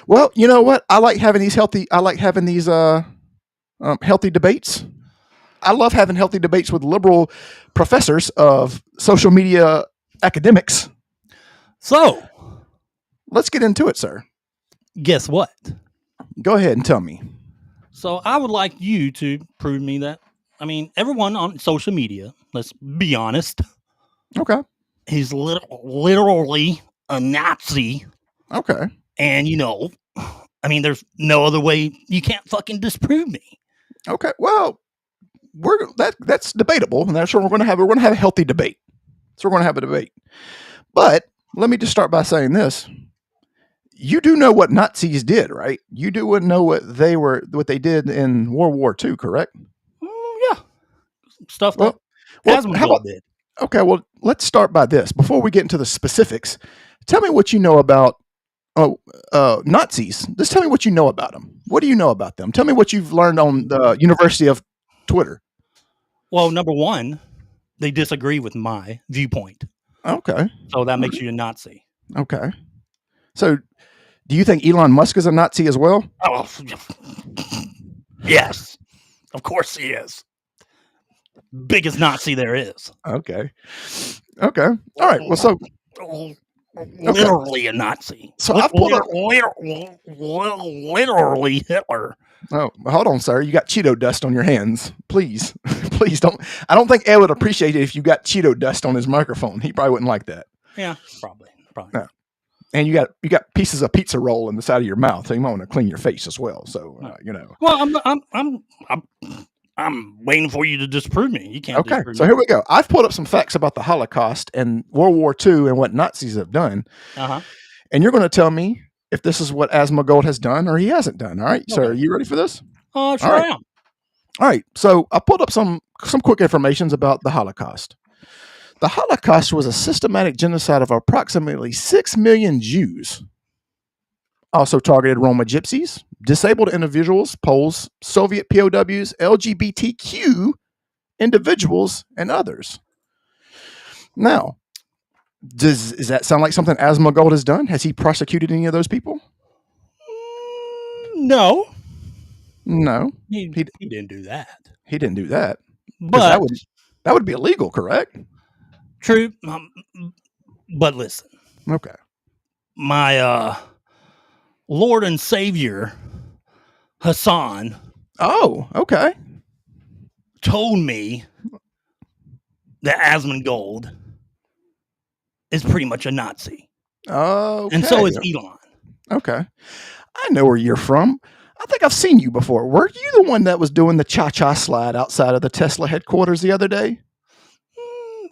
S1: Well, you know what? I like having these healthy debates. I love having healthy debates with liberal professors of social media academics.
S2: So,
S1: let's get into it, sir.
S2: Guess what?
S1: Go ahead and tell me.
S2: So, I would like you to prove me that. I mean, everyone on social media, let's be honest.
S1: Okay.
S2: He's literally a Nazi.
S1: Okay.
S2: And, I mean, there's no other way. You can't fucking disprove me.
S1: Okay. Well, that's debatable, and that's what we're going to have. We're going to have a healthy debate. So we're going to have a debate. But let me just start by saying this. You do know what Nazis did, right? You do know what they did in World War II, correct?
S2: Yeah. Stuff that Asmongold did.
S1: Okay, well, let's start by this. Before we get into the specifics, tell me what you know about Nazis. Just tell me what you know about them. What do you know about them? Tell me what you've learned on the University of Twitter.
S2: Well, number one, they disagree with my viewpoint.
S1: Okay.
S2: So that makes you a Nazi.
S1: Okay. So Do you think Elon Musk is a Nazi as well?
S2: Oh, yes. Of course he is. Biggest Nazi there is.
S1: Okay. All right. Well, so
S2: Literally a Nazi.
S1: So I pulled up.
S2: Literally Hitler.
S1: Oh, hold on, sir. You got Cheeto dust on your hands. Please, please don't. I don't think Ed would appreciate it if you got Cheeto dust on his microphone. He probably wouldn't like that.
S2: Yeah, probably.
S1: No. And you got pieces of pizza roll in the side of your mouth, so you might want to clean your face as well. So
S2: Well, I'm waiting for you to disprove me. You can't.
S1: Okay, so here we go. I've pulled up some facts about the Holocaust and World War II and what Nazis have done. And you're going to tell me if this is what Asmongold has done or he hasn't done. All right. Okay. So are you ready for this?
S2: Sure I am.
S1: All right. So I pulled up some quick information about the Holocaust. The Holocaust was a systematic genocide of approximately 6 million Jews. Also targeted Roma gypsies, disabled individuals, Poles, Soviet POWs, LGBTQ individuals, and others. Now, does that sound like something Asmongold has done? Has he prosecuted any of those people?
S2: No.
S1: He
S2: didn't do that.
S1: He didn't do that.
S2: But
S1: that would be illegal, correct?
S2: True. But listen.
S1: Okay.
S2: My Lord and Savior, Hassan.
S1: Oh, okay.
S2: Told me that Asmongold is pretty much a Nazi.
S1: Okay.
S2: And so is Elon.
S1: Okay. I know where you're from. I think I've seen you before. Were you the one that was doing the cha-cha slide outside of the Tesla headquarters the other day?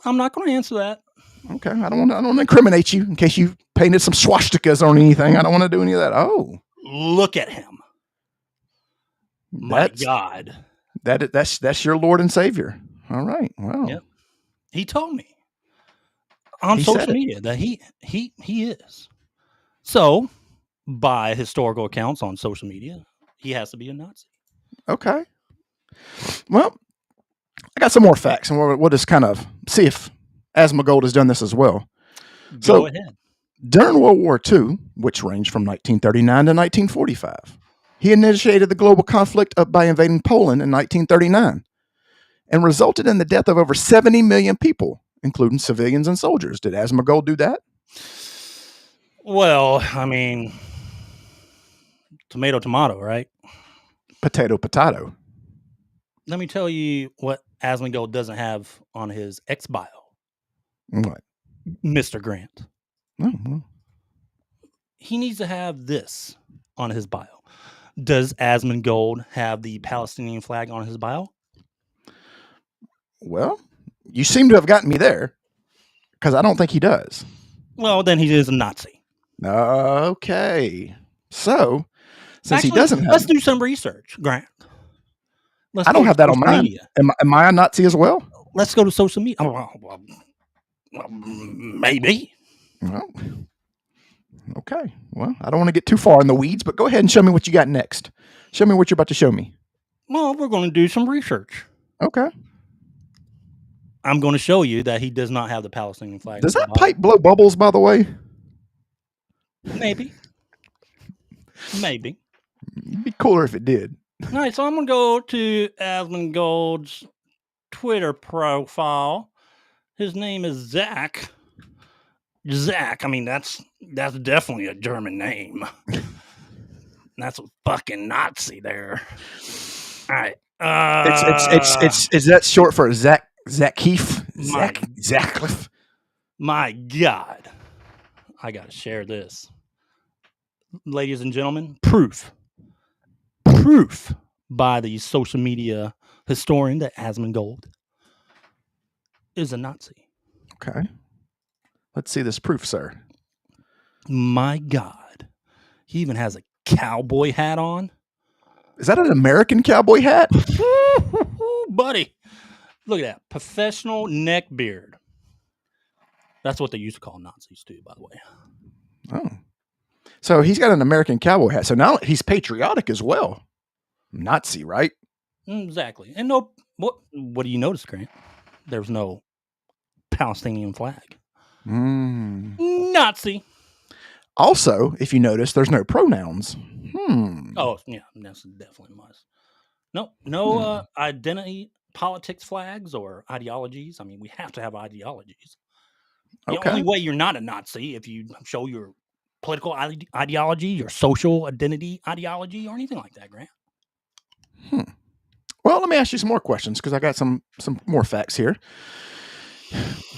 S2: I'm not going to answer that.
S1: Okay. I don't want to incriminate you in case you painted some swastikas on anything. I don't want to do any of that. Oh.
S2: Look at him. My God.
S1: That's your Lord and Savior. All right. Wow.
S2: Yep. He told me on social media that he is. So, by historical accounts on social media, he has to be a Nazi.
S1: Okay. Well, I got some more facts, and we'll just kind of see if Asmongold has done this as well.
S2: Go ahead.
S1: During World War II, which ranged from 1939 to 1945, he initiated the global conflict by invading Poland in 1939 and resulted in the death of over 70 million people, including civilians and soldiers. Did Asmongold do that?
S2: Well, I mean, tomato, right?
S1: Potato.
S2: Let me tell you what Asmongold doesn't have on his X bio.
S1: What?
S2: Mr. Grant.
S1: Oh, well.
S2: He needs to have this on his bio. Does Asmongold have the Palestinian flag on his bio?
S1: Well, you seem to have gotten me there because I don't think he does.
S2: Well, then he is a Nazi.
S1: Okay. So, since he doesn't have...
S2: Let's do some research, Grant.
S1: I don't have that on mine. Am I a Nazi as well?
S2: Let's go to social media. Maybe.
S1: Well, okay. Well, I don't want to get too far in the weeds, but go ahead and show me what you got next. Show me what you're about to show me.
S2: Well, we're going to do some research.
S1: Okay.
S2: I'm going to show you that he does not have the Palestinian flag.
S1: Does that pipe blow bubbles, by the way?
S2: Maybe.
S1: It'd be cooler if it did.
S2: All right, so I'm going to go to Asmongold's Twitter profile. His name is Zach. I mean, that's definitely a German name. That's a fucking Nazi there. All right.
S1: Is that short for 𝐬𝐿𝐫𝐸𝐿?
S2: My God. I got to share this. Ladies and gentlemen, proof by the social media historian that Asmongold is a Nazi.
S1: Okay. Let's see this proof, sir.
S2: My God. He even has a cowboy hat on.
S1: Is that an American cowboy hat?
S2: Buddy. Look at that. Professional neck beard. That's what they used to call Nazis too, by the way.
S1: Oh. So he's got an American cowboy hat. So now he's patriotic as well. Nazi, right?
S2: Exactly. And what do you notice, Grant? There's no Palestinian flag. Nazi.
S1: Also, if you notice, there's no pronouns.
S2: Oh, yeah, that's definitely a must. No identity politics flags or ideologies. I mean, we have to have ideologies. The
S1: Okay.
S2: only way you're not a Nazi if you show your political ideology, your social identity ideology, or anything like that, Grant.
S1: Well, let me ask you some more questions because I got some more facts here.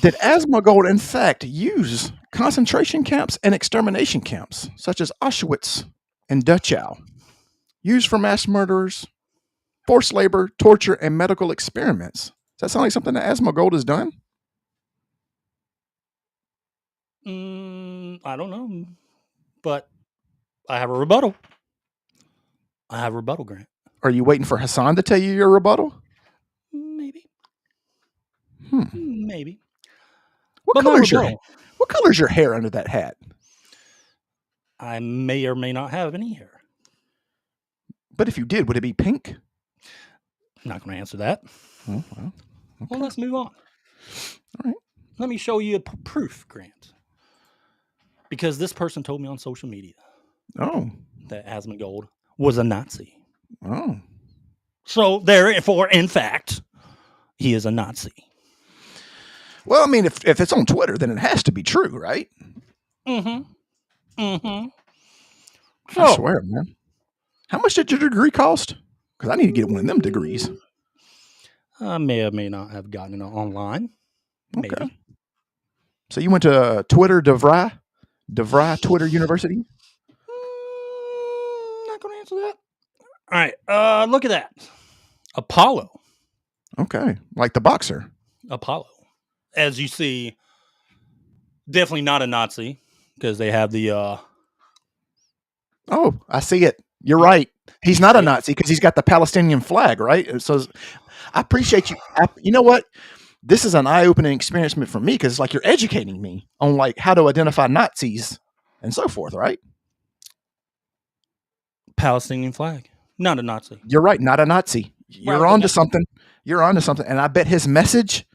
S1: Did Asmongold, in fact, use concentration camps and extermination camps, such as Auschwitz and Dachau, used for mass murderers, forced labor, torture, and medical experiments? Does that sound like something that Asmongold has done?
S2: I don't know, but I have a rebuttal. Grant.
S1: Are you waiting for Hassan to tell you your rebuttal?
S2: Maybe.
S1: What color's your hair under that hat?
S2: I may or may not have any hair.
S1: But if you did, would it be pink?
S2: I'm not going to answer that.
S1: Oh, well, okay.
S2: Well, let's move on.
S1: All right.
S2: Let me show you proof, Grant. Because this person told me on social media
S1: Oh.
S2: that Asmongold was a Nazi.
S1: Oh.
S2: So therefore, in fact, he is a Nazi.
S1: Well, I mean, if it's on Twitter, then it has to be true, right?
S2: So,
S1: I swear, man. How much did your degree cost? Because I need to get one of them degrees.
S2: I may or may not have gotten it online. Maybe.
S1: Okay. So you went to Twitter DeVry Twitter University?
S2: Not going to answer that. All right. Look at that. Apollo.
S1: Okay. Like the boxer.
S2: Apollo. As you see, definitely not a Nazi because they have the...
S1: Oh, I see it. You're right. He's not a Nazi because he's got the Palestinian flag, right? So I appreciate you. You know what? This is an eye-opening experience for me because it's like you're educating me on like how to identify Nazis and so forth, right?
S2: Palestinian flag. Not a Nazi.
S1: You're right. Not a Nazi. You're on to something. You're on to something. And I bet his message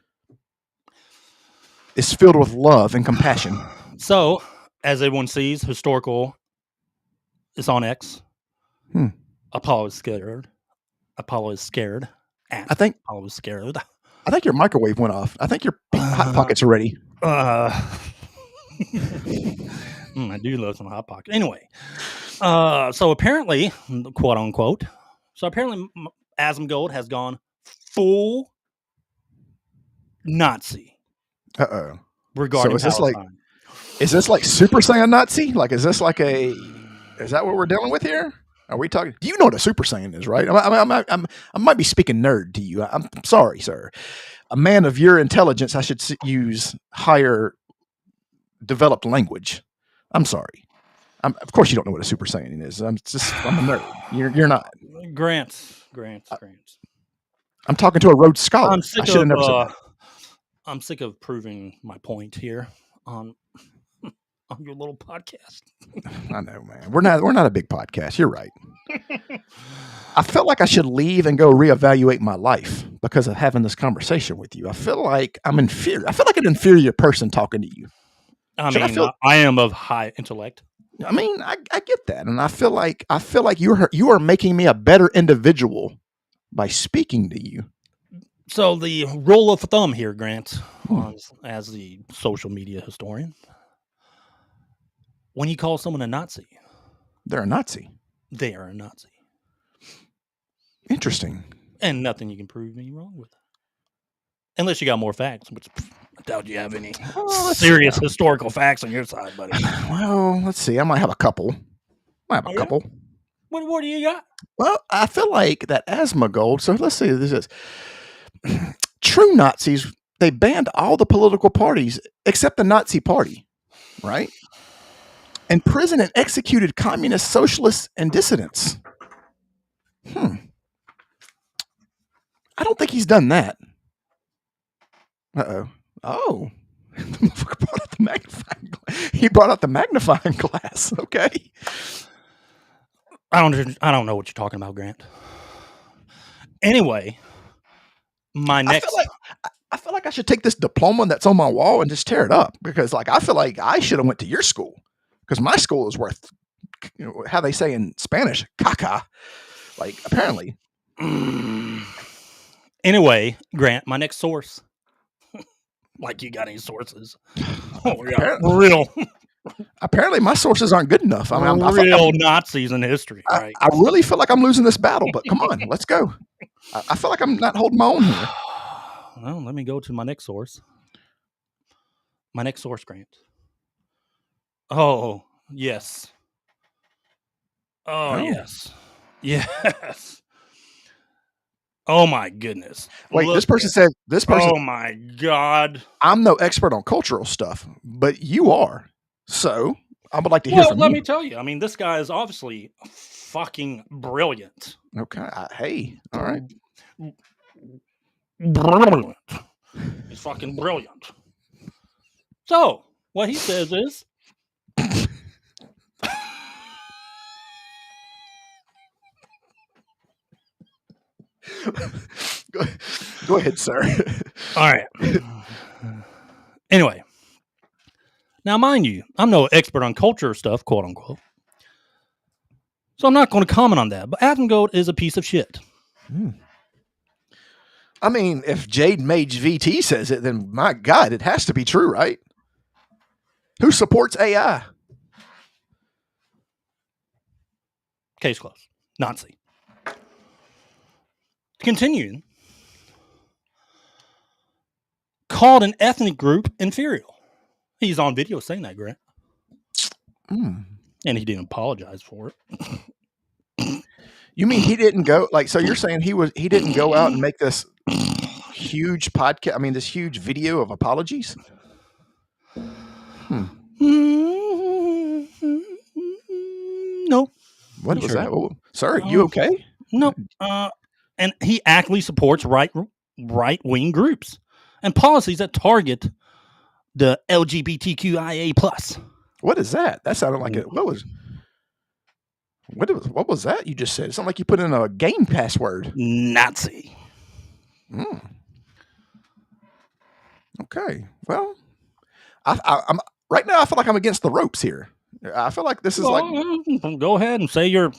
S1: is filled with love and compassion.
S2: So, as everyone sees, historical is on X. Apollo is scared. Apollo is scared.
S1: I think
S2: Apollo is scared.
S1: I think your microwave went off. I think your hot pockets are ready.
S2: I do love some hot pockets. Anyway, so apparently, quote unquote, Asmongold has gone full Nazi.
S1: Uh-oh.
S2: Regarding
S1: so is
S2: Palestine.
S1: Is this like Super Saiyan Nazi? Like, is that what we're dealing with here? Are we talking? Do you know what a Super Saiyan is, right? I might be speaking nerd to you. I'm sorry, sir. A man of your intelligence, I should use higher developed language. I'm sorry. Of course, you don't know what a Super Saiyan is. I'm a nerd. You're not.
S2: Grant.
S1: I'm talking to a Rhodes Scholar.
S2: I'm sick of proving my point here on your little podcast.
S1: I know, man. We're not a big podcast. You're right. I felt like I should leave and go reevaluate my life because of having this conversation with you. I feel like I'm inferior. I feel like an inferior person talking to you.
S2: I am of high intellect.
S1: I mean, I get that, and I feel like you are making me a better individual by speaking to you.
S2: So the rule of thumb here, Grant, as the social media historian, when you call someone a Nazi,
S1: they're a Nazi.
S2: They are a Nazi.
S1: Interesting.
S2: And nothing you can prove me wrong with. Unless you got more facts, which I doubt you have any serious historical facts on your side, buddy.
S1: Well, let's see. I might have a couple. What
S2: do you got?
S1: Well, I feel like that Asmongold. So let's see. This is true Nazis. They banned all the political parties except the Nazi Party, right? Imprisoned and executed communist, socialists, and dissidents. I don't think he's done that. Uh-oh. Oh. He brought out the magnifying glass. Okay.
S2: I don't know what you're talking about, Grant. Anyway, I
S1: feel like I should take this diploma that's on my wall and just tear it up because, like, I feel like I should have went to your school because my school is worth, how they say in Spanish, caca. Like, apparently.
S2: Anyway, Grant, my next source. Like, you got any sources? Oh, yeah. Real.
S1: Apparently, my sources aren't good enough. I mean,
S2: real Nazis in history, right?
S1: I really feel like I'm losing this battle, but come on, let's go. I feel like I'm not holding my own here.
S2: Well, let me go to my next source. My next source, Grant. Oh, yes. Oh, yes. Yes. Oh, my goodness.
S1: Wait,
S2: Look
S1: this person said,
S2: Oh, my God.
S1: I'm no expert on cultural stuff, but you are. So I would like to hear from you.
S2: Let me tell you. I mean, this guy is obviously fucking brilliant.
S1: Okay. Hey, all right.
S2: Brilliant. He's fucking brilliant. So, what he says is,
S1: Go ahead, sir.
S2: all right. Anyway, now mind you, I'm no expert on culture stuff, quote unquote. So I'm not going to comment on that. But Asmongold is a piece of shit.
S1: I mean, if 𝐦𝐮𝐬𝐫𝐞 says it, then my God, it has to be true, right? Who supports AI?
S2: Case closed. Nazi. Continuing. Called an ethnic group inferior. He's on video saying that, Grant. And he didn't apologize for it.
S1: You mean he didn't go so you're saying he didn't go out and make this huge podcast, this huge video of apologies?
S2: No.
S1: What was that? Oh, sir, you okay?
S2: No. And he actively supports right-wing groups and policies that target the �LGBT_QIA+.
S1: What is that? That sounded like it. What was that you just said? It sounded like you put in a game password.
S2: Nazi.
S1: Okay. Well, I'm right now. I feel like I'm against the ropes here. I feel like this is
S2: Go ahead and say your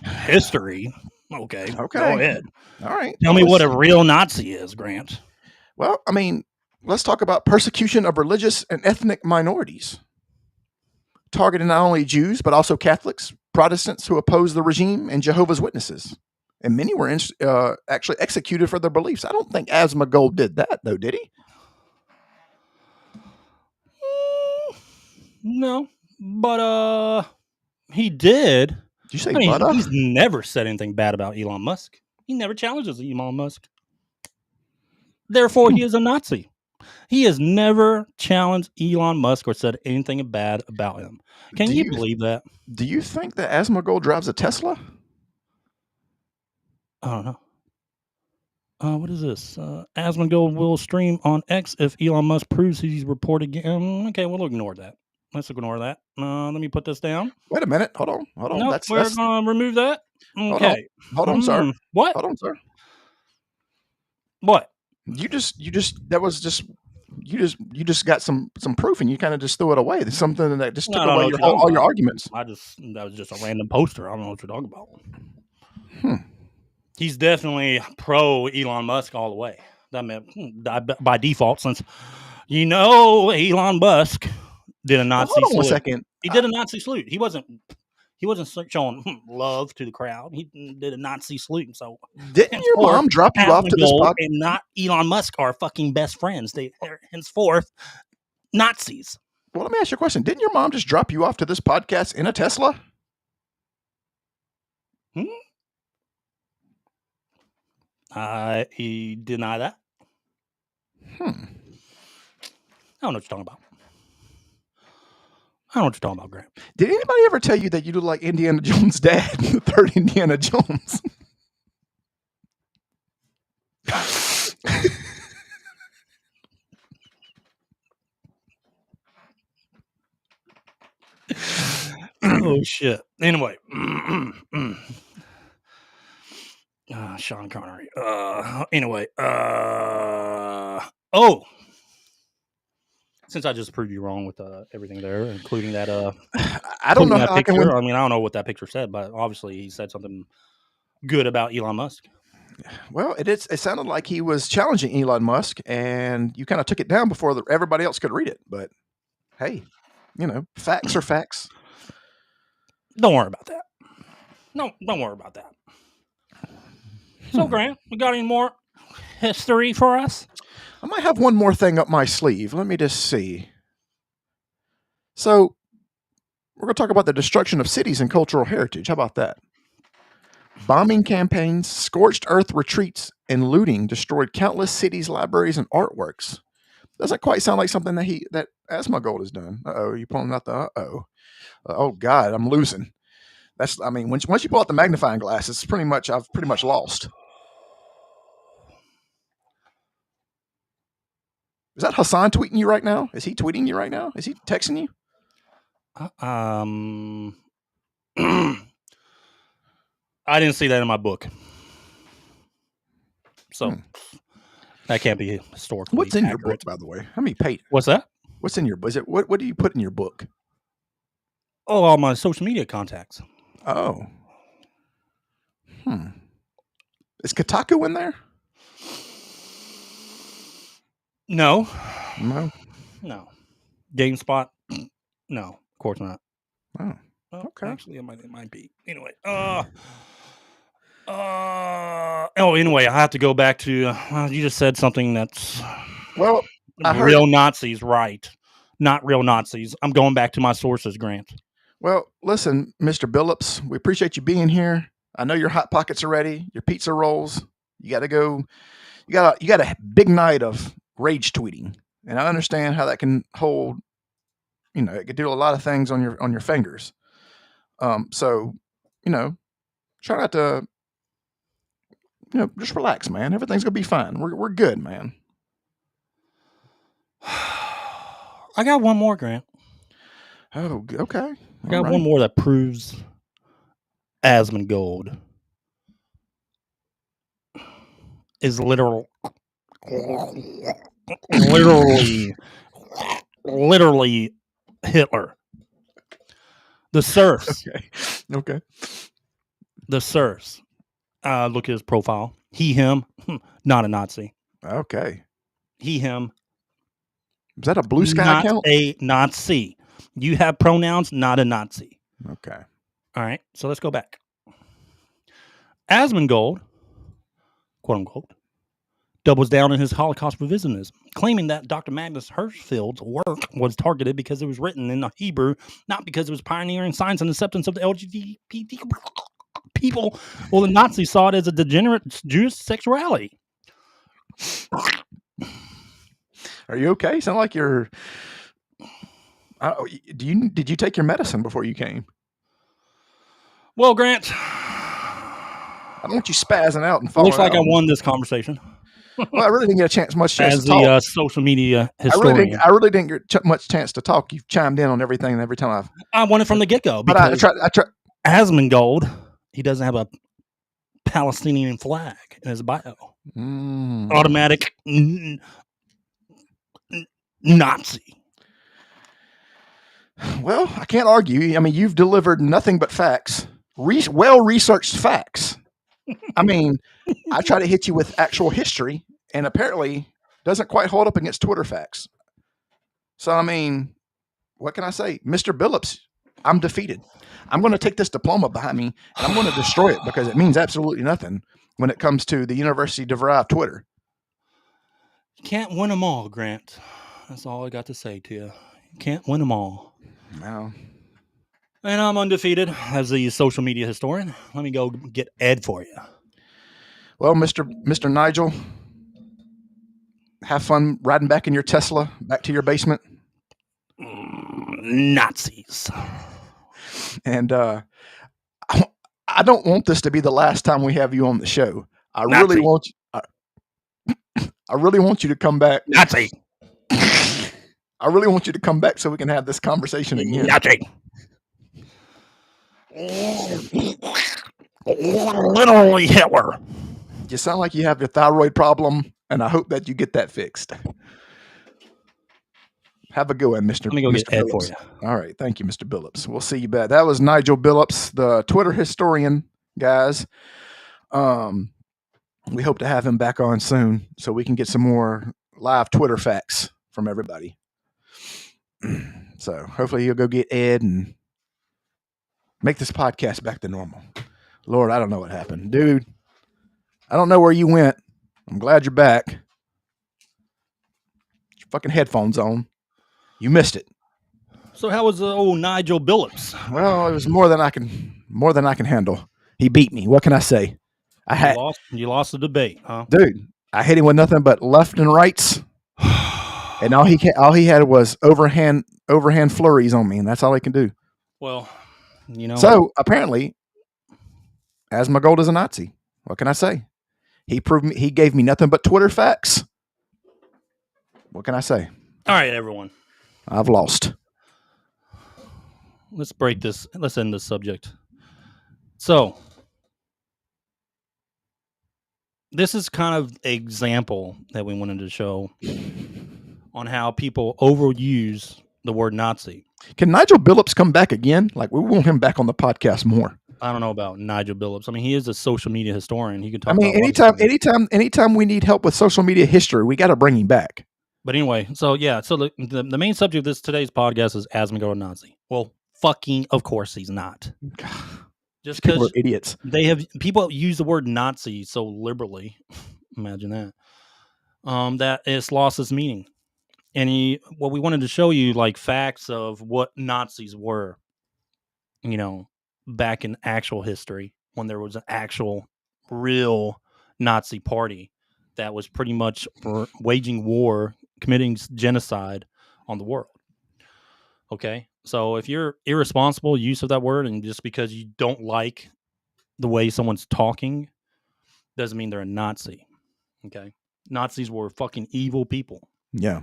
S2: history. Okay. Go ahead.
S1: All right.
S2: Tell me what a real Nazi is, Grant.
S1: Well, let's talk about persecution of religious and ethnic minorities, targeting not only Jews, but also Catholics, Protestants who oppose the regime, and Jehovah's Witnesses. And many were actually executed for their beliefs. I don't think Asmongold did that, though, did he?
S2: No, but he did.
S1: Did you say
S2: he's never said anything bad about Elon Musk. He never challenges Elon Musk. Therefore, he is a Nazi. He has never challenged Elon Musk or said anything bad about him. Can you believe that?
S1: Do you think that Asmongold drives a Tesla?
S2: I don't know. What is this? Asmongold will stream on X if Elon Musk proves he's reported again. Okay, we'll ignore that. Let's ignore that. Let me put this down.
S1: Wait a minute. Hold on.
S2: Nope, we're going to remove that. Okay.
S1: Hold on, sir.
S2: What?
S1: Hold on, sir.
S2: What?
S1: You just got some proof and you kind of just threw it away. There's something that just took away all your arguments.
S2: That was just a random poster. I don't know what you're talking about. He's definitely pro Elon Musk all the way. That meant by default, since Elon Musk did a Nazi salute.
S1: Hold on a second.
S2: He did a Nazi salute. He wasn't showing love to the crowd. He did a Nazi salute. So
S1: didn't your mom drop you off to this podcast?
S2: And not Elon Musk are fucking best friends. They are henceforth Nazis.
S1: Well, let me ask you a question. Didn't your mom just drop you off to this podcast in a Tesla?
S2: He denied that. I don't know what you're talking about. I don't know what you're talking about, Grant.
S1: Did anybody ever tell you that you look like Indiana Jones' dad, the third Indiana Jones?
S2: Oh, shit. Anyway. Sean Connery. Anyway. Since I just proved you wrong with everything there, including that
S1: I don't know
S2: that
S1: how I can
S2: picture.
S1: win.
S2: I mean, I don't know what that picture said, but obviously he said something good about Elon Musk.
S1: Well, it sounded like he was challenging Elon Musk, and you kind of took it down before everybody else could read it. But hey, facts are facts.
S2: Don't worry about that. No, don't worry about that. So, Grant, we got any more history for us?
S1: I might have one more thing up my sleeve. Let me just see. So, we're going to talk about the destruction of cities and cultural heritage. How about that? Bombing campaigns, scorched earth retreats, and looting destroyed countless cities, libraries, and artworks. Doesn't quite sound like something that Asmongold has done. Uh-oh, you pulling out the uh-oh. Oh, God, I'm losing. Once you pull out the magnifying glass, I've pretty much lost. Is that Hassan tweeting you right now? Is he tweeting you right now? Is he texting you?
S2: I didn't see that in my book. So that can't be historically
S1: What's in
S2: accurate.
S1: your book, by the way? How many pages?
S2: What's that?
S1: What's in your book? What do you put in your book?
S2: Oh, all my social media contacts.
S1: Oh. Is 𝐃𝐿𝐽 in there?
S2: No. GameSpot? No, of course not.
S1: Oh.
S2: Oh,
S1: Okay.
S2: Actually, it might be. Anyway. Anyway, I have to go back to you just said something that's
S1: Well, I heard.
S2: real Nazis, right? Not real Nazis. I'm going back to my sources, Grant.
S1: Well, listen, Mr. Billups, we appreciate you being here. I know your hot pockets are ready, your pizza rolls. You got to go. You got a big night of rage tweeting, and I understand how that can hold. It could do a lot of things on your fingers. So, try not to. Just relax, man. Everything's gonna be fine. We're good, man.
S2: I got one more, Grant.
S1: Oh, okay.
S2: I got one more that proves Asmongold is literally Hitler. The serfs.
S1: Okay.
S2: The serfs. Look at his profile. He, him, not a Nazi.
S1: Okay.
S2: He, him.
S1: Is that a blue sky
S2: not
S1: account?
S2: A Nazi. You have pronouns, not a Nazi.
S1: Okay.
S2: All right. So let's go back. Asmongold, quote unquote, doubles down in his Holocaust revisionism, claiming that Dr. Magnus Hirschfeld's work was targeted because it was written in Hebrew, not because it was pioneering science and acceptance of the LGBT people. Well, the Nazis saw it as a degenerate Jewish sexuality.
S1: Are you okay? Sound like you're. Did you take your medicine before you came?
S2: Well, Grant,
S1: I don't want you spazzing out and falling.
S2: Looks like
S1: out.
S2: I won this conversation.
S1: Well, I really didn't get much chance
S2: as
S1: to talk.
S2: the social media historian.
S1: I really didn't get much chance to talk. You've chimed in on everything every time
S2: I won it from the get-go.
S1: But I tried.
S2: Asmongold, he doesn't have a Palestinian flag in his bio. Automatic Nazi.
S1: Well, I can't argue. I mean, you've delivered nothing but facts, well-researched facts. I mean, I try to hit you with actual history, and apparently doesn't quite hold up against Twitter facts. So, I mean, what can I say? Mr. Billups, I'm defeated. I'm going to take this diploma behind me, and I'm going to destroy it because it means absolutely nothing when it comes to the university-derived Twitter.
S2: You can't win them all, Grant. That's all I got to say to you. You can't win them all.
S1: No.
S2: And I'm undefeated as the social media historian. Let me go get Ed for you.
S1: Well, Mr. Nigel, have fun riding back in your Tesla back to your basement.
S2: Nazis.
S1: And I don't want this to be the last time we have you on the show. I really want you to come back.
S2: Nazi.
S1: I really want you to come back so we can have this conversation again.
S2: Nazi. Literally Hitler.
S1: You sound like you have your thyroid problem, and I hope that you get that fixed. Have a good one, Mr.
S2: Let me go get
S1: Mr.
S2: Ed for
S1: Billups.
S2: you.
S1: All right. Thank you, Mr. Billups. We'll see you back. That was Nigel Billups, the Twitter historian, guys. We hope to have him back on soon so we can get some more live Twitter facts from everybody. So hopefully you'll go get Ed and make this podcast back to normal. Lord, I don't know what happened. Dude, I don't know where you went. I'm glad you're back. Get your fucking headphones on. You missed it.
S2: So how was old Nigel Billups?
S1: Well, it was more than I can handle. He beat me. What can I say?
S2: You lost the debate, huh?
S1: Dude, I hit him with nothing but left and rights. And all he had was overhand flurries on me, and that's all he can do.
S2: Well, you know.
S1: So apparently, Asmongold is a Nazi. What can I say? He gave me nothing but Twitter facts. What can I say?
S2: All right, everyone.
S1: I've lost.
S2: Let's break this. Let's end this subject. So, this is kind of an example that we wanted to show on how people overuse the word Nazi.
S1: Can Nigel Billups come back again? Like, we want him back on the podcast more.
S2: I don't know about Nigel Billups. I mean, he is a social media historian. He can talk.
S1: I mean,
S2: about
S1: anytime we need help with social media history, we got to bring him back.
S2: But anyway, so yeah, so the main subject of today's podcast is Asmongold a Nazi. Well, fucking of course he's not. Just because
S1: idiots.
S2: People use the word Nazi so liberally. Imagine that. That it's lost its meaning. And what we wanted to show you, like, facts of what Nazis were, you know, back in actual history, when there was an actual real Nazi party that was pretty much waging war, committing genocide on the world. Okay, so if you're irresponsible use of that word, and just because you don't like the way someone's talking, doesn't mean they're a Nazi. Okay, Nazis were fucking evil people.
S1: Yeah.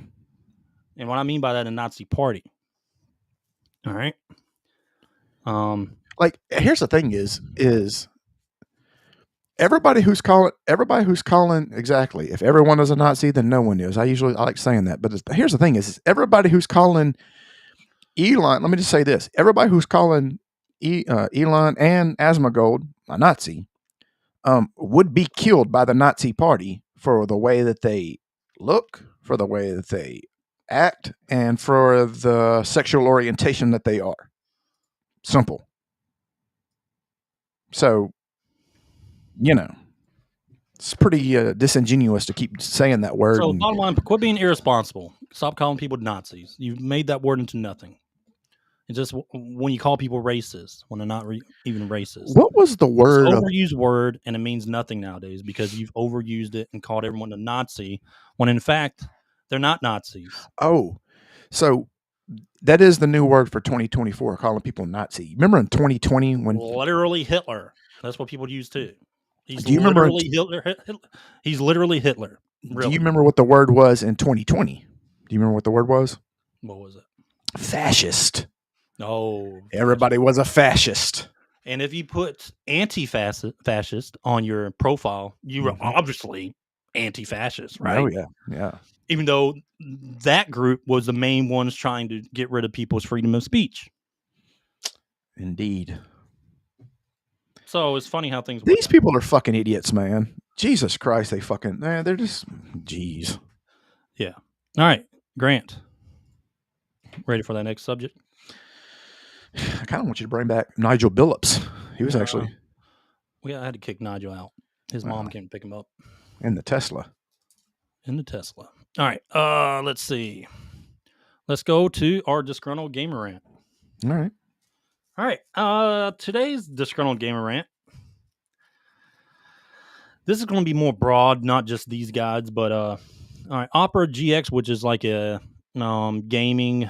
S2: And what I mean by that, a Nazi party. All right.
S1: Like, here's the thing: is everybody who's calling exactly. If everyone is a Nazi, then no one is. I like saying that, but here's the thing: is everybody who's calling Elon. Let me just say this: everybody who's calling Elon and Asmongold a Nazi would be killed by the Nazi party for the way that they look, for the way that they act, and for the sexual orientation that they are. Simple. So, you know, it's pretty disingenuous to keep saying that word.
S2: So, bottom line, quit being irresponsible. Stop calling people Nazis. You've made that word into nothing. It's just when you call people racist, when they're not even racist.
S1: What was the word?
S2: It's an overused word, and it means nothing nowadays because you've overused it and called everyone a Nazi, when in fact, they're not Nazis.
S1: Oh, so that is the new word for 2024, calling people Nazi. Remember in 2020 when
S2: literally Hitler. That's what people use too.
S1: Do you remember
S2: Hitler? He's literally Hitler. Really.
S1: Do you remember what the word was in 2020? Do you remember what the word was?
S2: What was it?
S1: Fascist.
S2: Oh,
S1: everybody was a fascist.
S2: And if you put anti-fascist on your profile, you were obviously anti-fascist, right?
S1: Oh yeah, yeah.
S2: Even though that group was the main ones trying to get rid of people's freedom of speech.
S1: Indeed.
S2: So it's funny how things work.
S1: These people are fucking idiots, man. Jesus Christ, they're just, jeez.
S2: Yeah. All right, Grant. Ready for that next subject?
S1: I kind of want you to bring back Nigel Billups. He was actually.
S2: I had to kick Nigel out. His mom came to pick him up.
S1: In the Tesla.
S2: All right. Let's see. Let's go to our disgruntled gamer rant.
S1: All
S2: right. Today's disgruntled gamer rant. This is going to be more broad, not just these guys, but all right. OperaGX, which is like a gaming,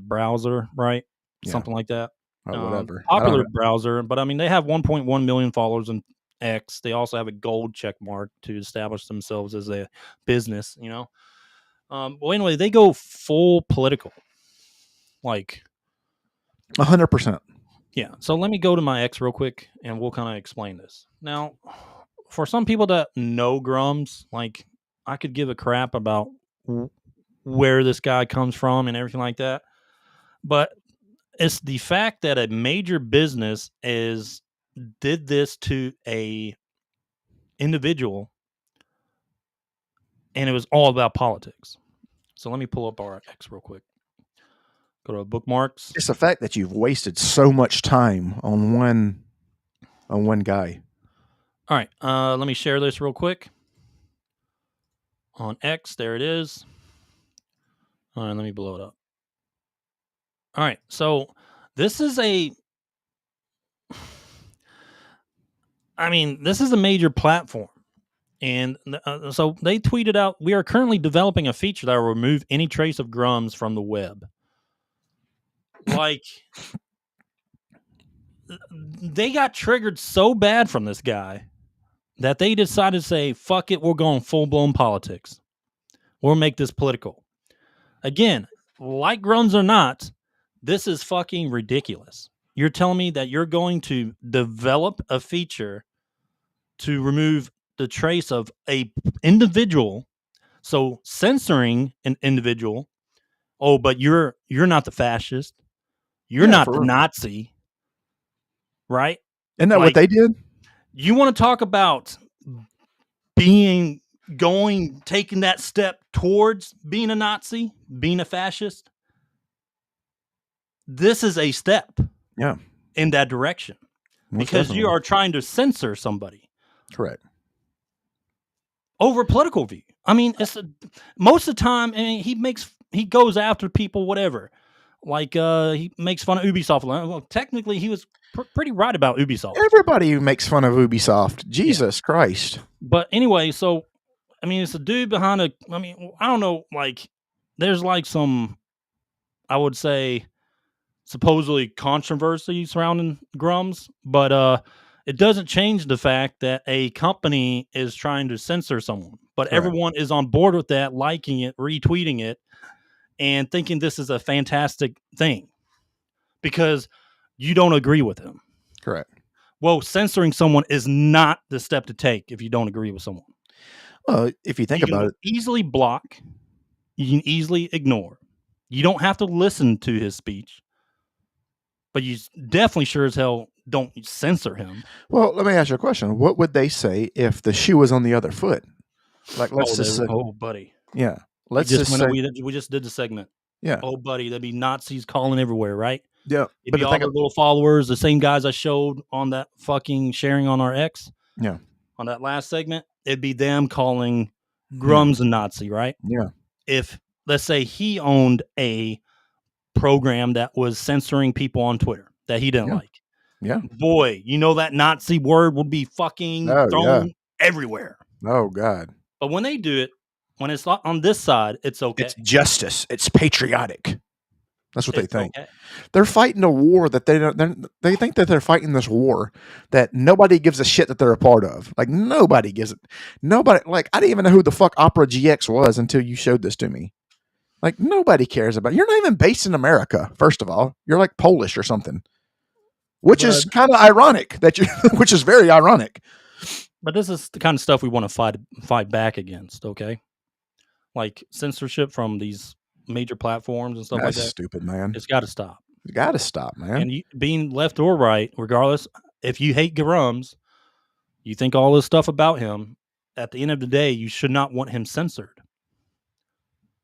S2: browser, right?
S1: Yeah.
S2: Something like that.
S1: Whatever.
S2: Popular browser, but I mean, they have 1.1 million followers on X. They also have a gold check mark to establish themselves as a business, you know. Well, anyway, they go full political, like
S1: 100%.
S2: Yeah. So let me go to my X real quick, and we'll kind of explain this. Now, for some people that know Grums, like, I could give a crap about where this guy comes from and everything like that. But it's the fact that a major business did this to a individual, and it was all about politics. So let me pull up OperaGX real quick. Go to bookmarks.
S1: It's the fact that you've wasted so much time on one guy.
S2: All right, let me share this real quick. On X, there it is. All right, let me blow it up. All right, so this is this is a major platform. And so they tweeted out, we are currently developing a feature that will remove any trace of grums from the web. Like, they got triggered so bad from this guy that they decided to say, fuck it, we're going full-blown politics. We'll make this political. Again, like grums or not, this is fucking ridiculous. You're telling me that you're going to develop a feature to remove the trace of a individual, so censoring an individual. Oh, but you're not the fascist. You're not the Nazi, right?
S1: Isn't that what they did?
S2: You want to talk about taking that step towards being a Nazi, being a fascist? This is a step, in that direction, because you are trying to censor somebody.
S1: Correct.
S2: Over political view. I mean, most of the time, he goes after people, whatever. Like, he makes fun of Ubisoft. Well, technically, he was pretty right about Ubisoft.
S1: Everybody makes fun of Ubisoft. Jesus Christ.
S2: But anyway, so, it's a dude behind I don't know, like, there's like some, I would say, supposedly controversy surrounding grums, but it doesn't change the fact that a company is trying to censor someone. But everyone is on board with that, liking it, retweeting it, and thinking this is a fantastic thing because you don't agree with them.
S1: Correct.
S2: Well, censoring someone is not the step to take if you don't agree with someone.
S1: Well, if you think about it,
S2: easily block, you can easily ignore. You don't have to listen to his speech, but you definitely sure as hell don't censor him.
S1: Well, let me ask you a question. What would they say if the shoe was on the other foot? Like, let's just say,
S2: buddy.
S1: Yeah. Let's just say,
S2: we just did the segment.
S1: Yeah.
S2: Oh, buddy, there'd be Nazis calling everywhere, right?
S1: Yeah.
S2: It'd be all the little followers, the same guys I showed on that fucking sharing on our X.
S1: Yeah.
S2: On that last segment, it'd be them calling grums a Nazi, right?
S1: Yeah.
S2: If, let's say, he owned a program that was censoring people on Twitter that he didn't like.
S1: Yeah.
S2: Boy, that Nazi word would be fucking thrown everywhere.
S1: Oh, God.
S2: But when they do it, when it's on this side, it's okay.
S1: It's justice. It's patriotic. That's what they think.
S2: Okay.
S1: They're fighting a war that they think that they're fighting this war that nobody gives a shit that they're a part of. Like, nobody gives it. Nobody, like, I didn't even know who the fuck OperaGX was until you showed this to me. Like, nobody cares about it. You're not even based in America, first of all. You're like Polish or something. Which is kind of ironic which is very ironic.
S2: But this is the kind of stuff we want to fight back against, okay? Like censorship from these major platforms and stuff like that.
S1: That's stupid, man.
S2: It's got to stop.
S1: It's got to stop, man.
S2: And being left or right, regardless, if you hate grums, you think all this stuff about him, at the end of the day, you should not want him censored.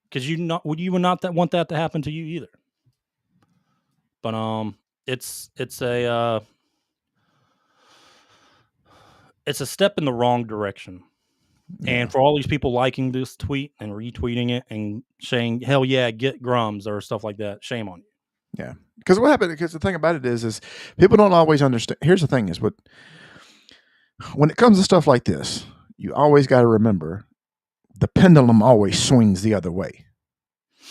S2: Because you would not want that to happen to you either. But it's a step in the wrong direction. Yeah. And for all these people liking this tweet and retweeting it and saying, hell yeah, get grums or stuff like that, shame on you.
S1: Yeah. Because what happened, because the thing about it is people don't always understand. Here's the thing is when it comes to stuff like this, you always got to remember the pendulum always swings the other way.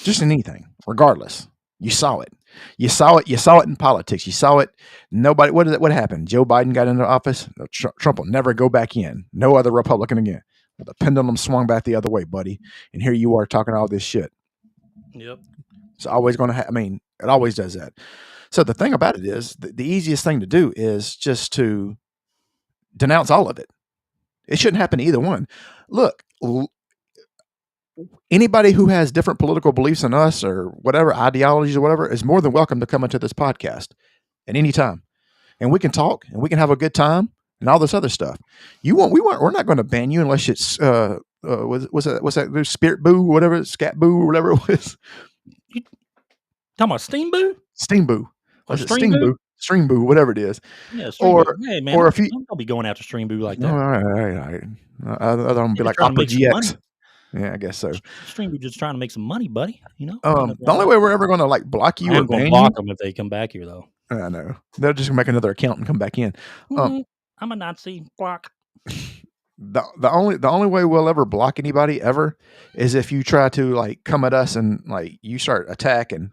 S1: Just in anything, regardless. You saw it. You saw it in politics. You saw it. Nobody, what happened? Joe Biden got into office. Trump will never go back in. No other Republican again. Well, the pendulum swung back the other way, buddy. And here you are talking all this shit.
S2: Yep.
S1: It's always going to it always does that. So the thing about it is the easiest thing to do is just to denounce all of it. It shouldn't happen to either one. Look, anybody who has different political beliefs than us or whatever ideologies or whatever is more than welcome to come into this podcast at any time, and we can talk and we can have a good time and all this other stuff. We're not going to ban you unless it's what's that Spirit Boo, whatever, Scat Boo, or whatever it was.
S2: You talking about Steam Boo?
S1: Steam Boo.
S2: Or
S1: Was it
S2: Stream Boo?
S1: Stream Boo, whatever it is.
S2: Yeah, Stream
S1: Or
S2: Boo. Hey man,
S1: or if you
S2: don't be going after Stream Boo like that.
S1: all right. I don't be
S2: You're
S1: like
S2: trying to make some
S1: OperaGX.
S2: money.
S1: Yeah, I guess so.
S2: Stream Boo just trying to make some money, buddy. You know.
S1: The only way we're ever going to like block you or
S2: I'm going
S1: ban
S2: to block
S1: you,
S2: them if they come back here, though.
S1: I know they're just gonna make another account and come back in.
S2: I'm a Nazi. Block.
S1: The only way we'll ever block anybody ever is if you try to like come at us and like you start attacking,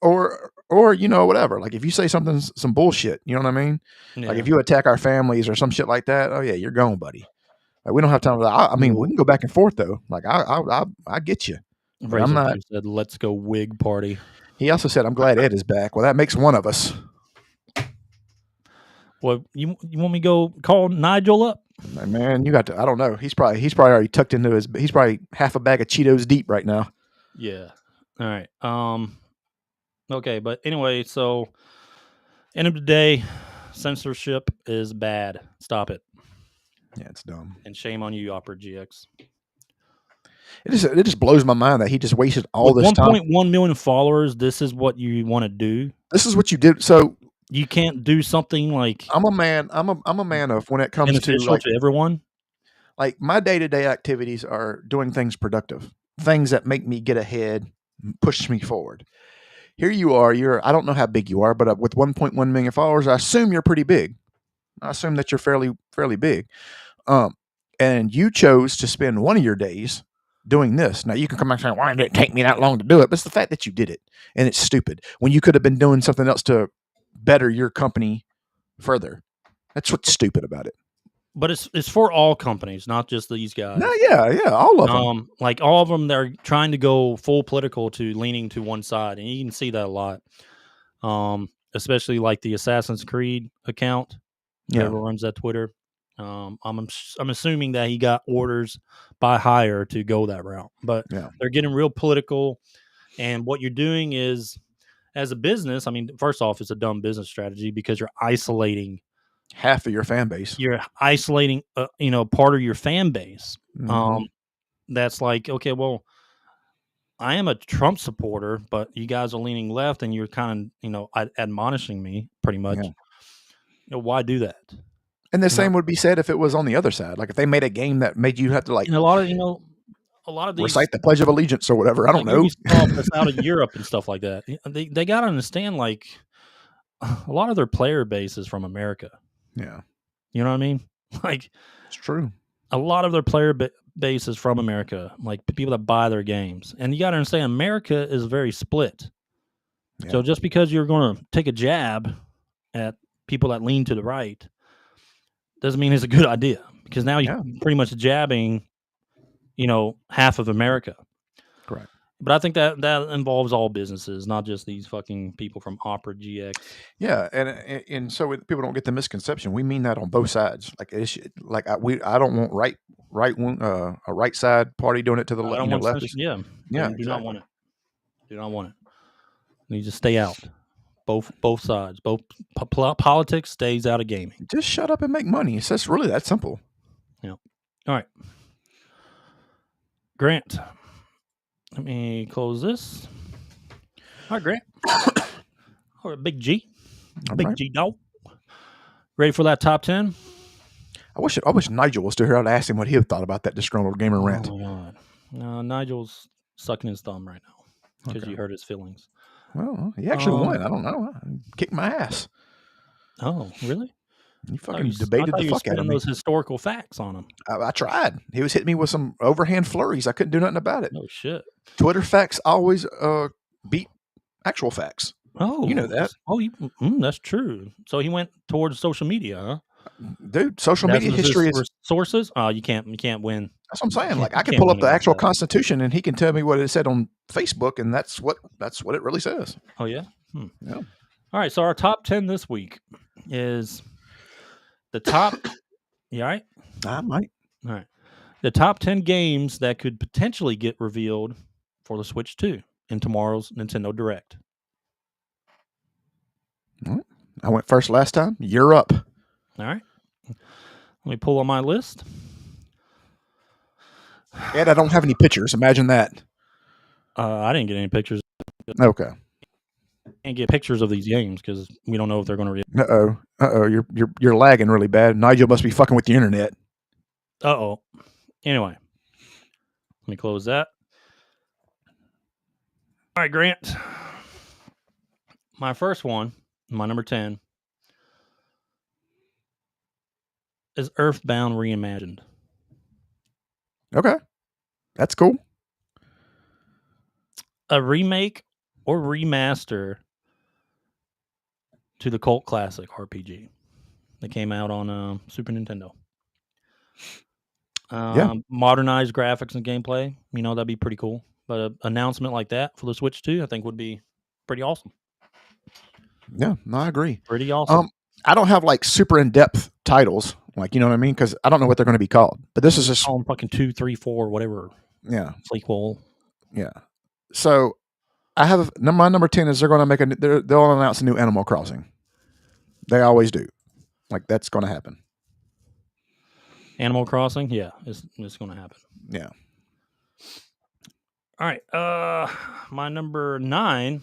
S1: or whatever. Like if you say some bullshit, you know what I mean?
S2: Yeah.
S1: Like if you attack our families or some shit like that, oh yeah, you're gone, buddy. Like we don't have time for that. I mean, we can go back and forth though. Like I get you. But I'm not.
S2: Said, "Let's go wig party."
S1: He also said, "I'm glad Ed is back." Well, that makes one of us.
S2: Well, you want me to go call Nigel up?
S1: Man, you got to. I don't know. He's probably already tucked into his. He's probably half a bag of Cheetos deep right now.
S2: Yeah. All right. Okay, but anyway, so end of the day, censorship is bad. Stop it.
S1: Yeah, it's dumb.
S2: And shame on you, OperaGX.
S1: It just blows my mind that he just wasted all
S2: With
S1: this time.
S2: 1.1 million followers, this is what you want to do.
S1: This is what you did. So
S2: you can't do something like
S1: I'm a man of when it comes to like
S2: everyone.
S1: Like my day-to-day activities are doing things productive, things that make me get ahead, push me forward. Here you are. I don't know how big you are, but with 1.1 million followers, I assume you're pretty big. I assume that you're fairly big. And you chose to spend one of your days doing this. Now you can come back and say, "Why did it take me that long to do it?" But it's the fact that you did it, and it's stupid. When you could have been doing something else to better your company further. That's what's stupid about it.
S2: But it's for all companies, not just these guys.
S1: No, yeah, all of them.
S2: Like all of them, they're trying to go full political to leaning to one side, and you can see that a lot. Especially like the Assassin's Creed account, whoever runs that Twitter. I'm assuming that he got orders by hire to go that route, but they're getting real political. And what you're doing is, as a business, I mean, first off, it's a dumb business strategy because you're isolating
S1: half of your fan base.
S2: You're isolating, part of your fan base.
S1: Mm-hmm.
S2: That's like, okay, well, I am a Trump supporter, but you guys are leaning left, and you're kind of, admonishing me pretty much. Yeah. Why do that?
S1: And the same would be said if it was on the other side. Like if they made a game that made you have to like,
S2: and a lot of these
S1: recite the Pledge of Allegiance or whatever. I don't know.
S2: That's out of Europe and stuff like that. They got to understand, like, a lot of their player base is from America.
S1: Yeah.
S2: You know what I mean? Like,
S1: it's true.
S2: A lot of their player base is from America, like people that buy their games. And you got to understand, America is very split. Yeah. So just because you're going to take a jab at people that lean to the right doesn't mean it's a good idea, because now you're pretty much jabbing, half of America.
S1: Correct.
S2: But I think that involves all businesses, not just these fucking people from OperaGX.
S1: Yeah, and so people don't get the misconception. We mean that on both sides. Like I don't want a right side party doing it to the left.
S2: Yeah. Do not want it. Do not want it. You just stay out. Both sides. Both politics stays out of gaming.
S1: Just shut up and make money. It's just really that simple.
S2: Yeah. All right. Grant. Let me close this. All right, Grant. All right, Big G. Big G dog. Ready for that top 10?
S1: I wish Nigel was still here. I'd ask him what he had thought about that disgruntled gamer rant.
S2: Oh, my God. No, Nigel's sucking his thumb right now because you hurt his feelings.
S1: Well, he actually won. I don't know. I kicked my ass.
S2: Oh, really?
S1: You fucking debated the fuck out of me.
S2: Those historical facts on him.
S1: I tried. He was hitting me with some overhand flurries. I couldn't do nothing about it.
S2: No shit.
S1: Twitter facts always beat actual facts.
S2: Oh,
S1: you know that.
S2: Oh, that's true. So he went towards social media, huh?
S1: Dude, social media history is
S2: sources. Oh, you can't win.
S1: That's what I'm saying. Like I can pull up the actual Constitution, and he can tell me what it said on Facebook, and that's what it really says.
S2: Oh yeah.
S1: Yeah.
S2: All right. So our top 10 this week is the top. You all right?
S1: I might.
S2: All right. the top 10 games that could potentially get revealed for the Switch 2 in tomorrow's Nintendo Direct.
S1: I went first last time. You're up.
S2: All right. Let me pull on my list.
S1: And I don't have any pictures. Imagine that.
S2: I didn't get any pictures.
S1: Okay.
S2: Can't get pictures of these games because we don't know if they're going to.
S1: You're lagging really bad. Nigel must be fucking with the internet.
S2: Anyway, let me close that. All right, Grant. My first one, my number 10, is Earthbound Reimagined.
S1: Okay. That's cool.
S2: A remake or remaster to the cult classic RPG that came out on Super Nintendo. Modernized graphics and gameplay, that'd be pretty cool. But an announcement like that for the Switch 2, I think would be pretty awesome.
S1: Yeah, no, I agree.
S2: Pretty awesome.
S1: I don't have like super in-depth titles, like, you know what I mean? Because I don't know what they're going to be called. But this is just
S2: fucking 2, 3, 4, whatever.
S1: Yeah.
S2: Sequel.
S1: Yeah. So I have my number 10 is they'll announce a new Animal Crossing. They always do. Like, that's going to happen.
S2: Animal Crossing? Yeah, it's going to happen.
S1: Yeah.
S2: All right. My number 9.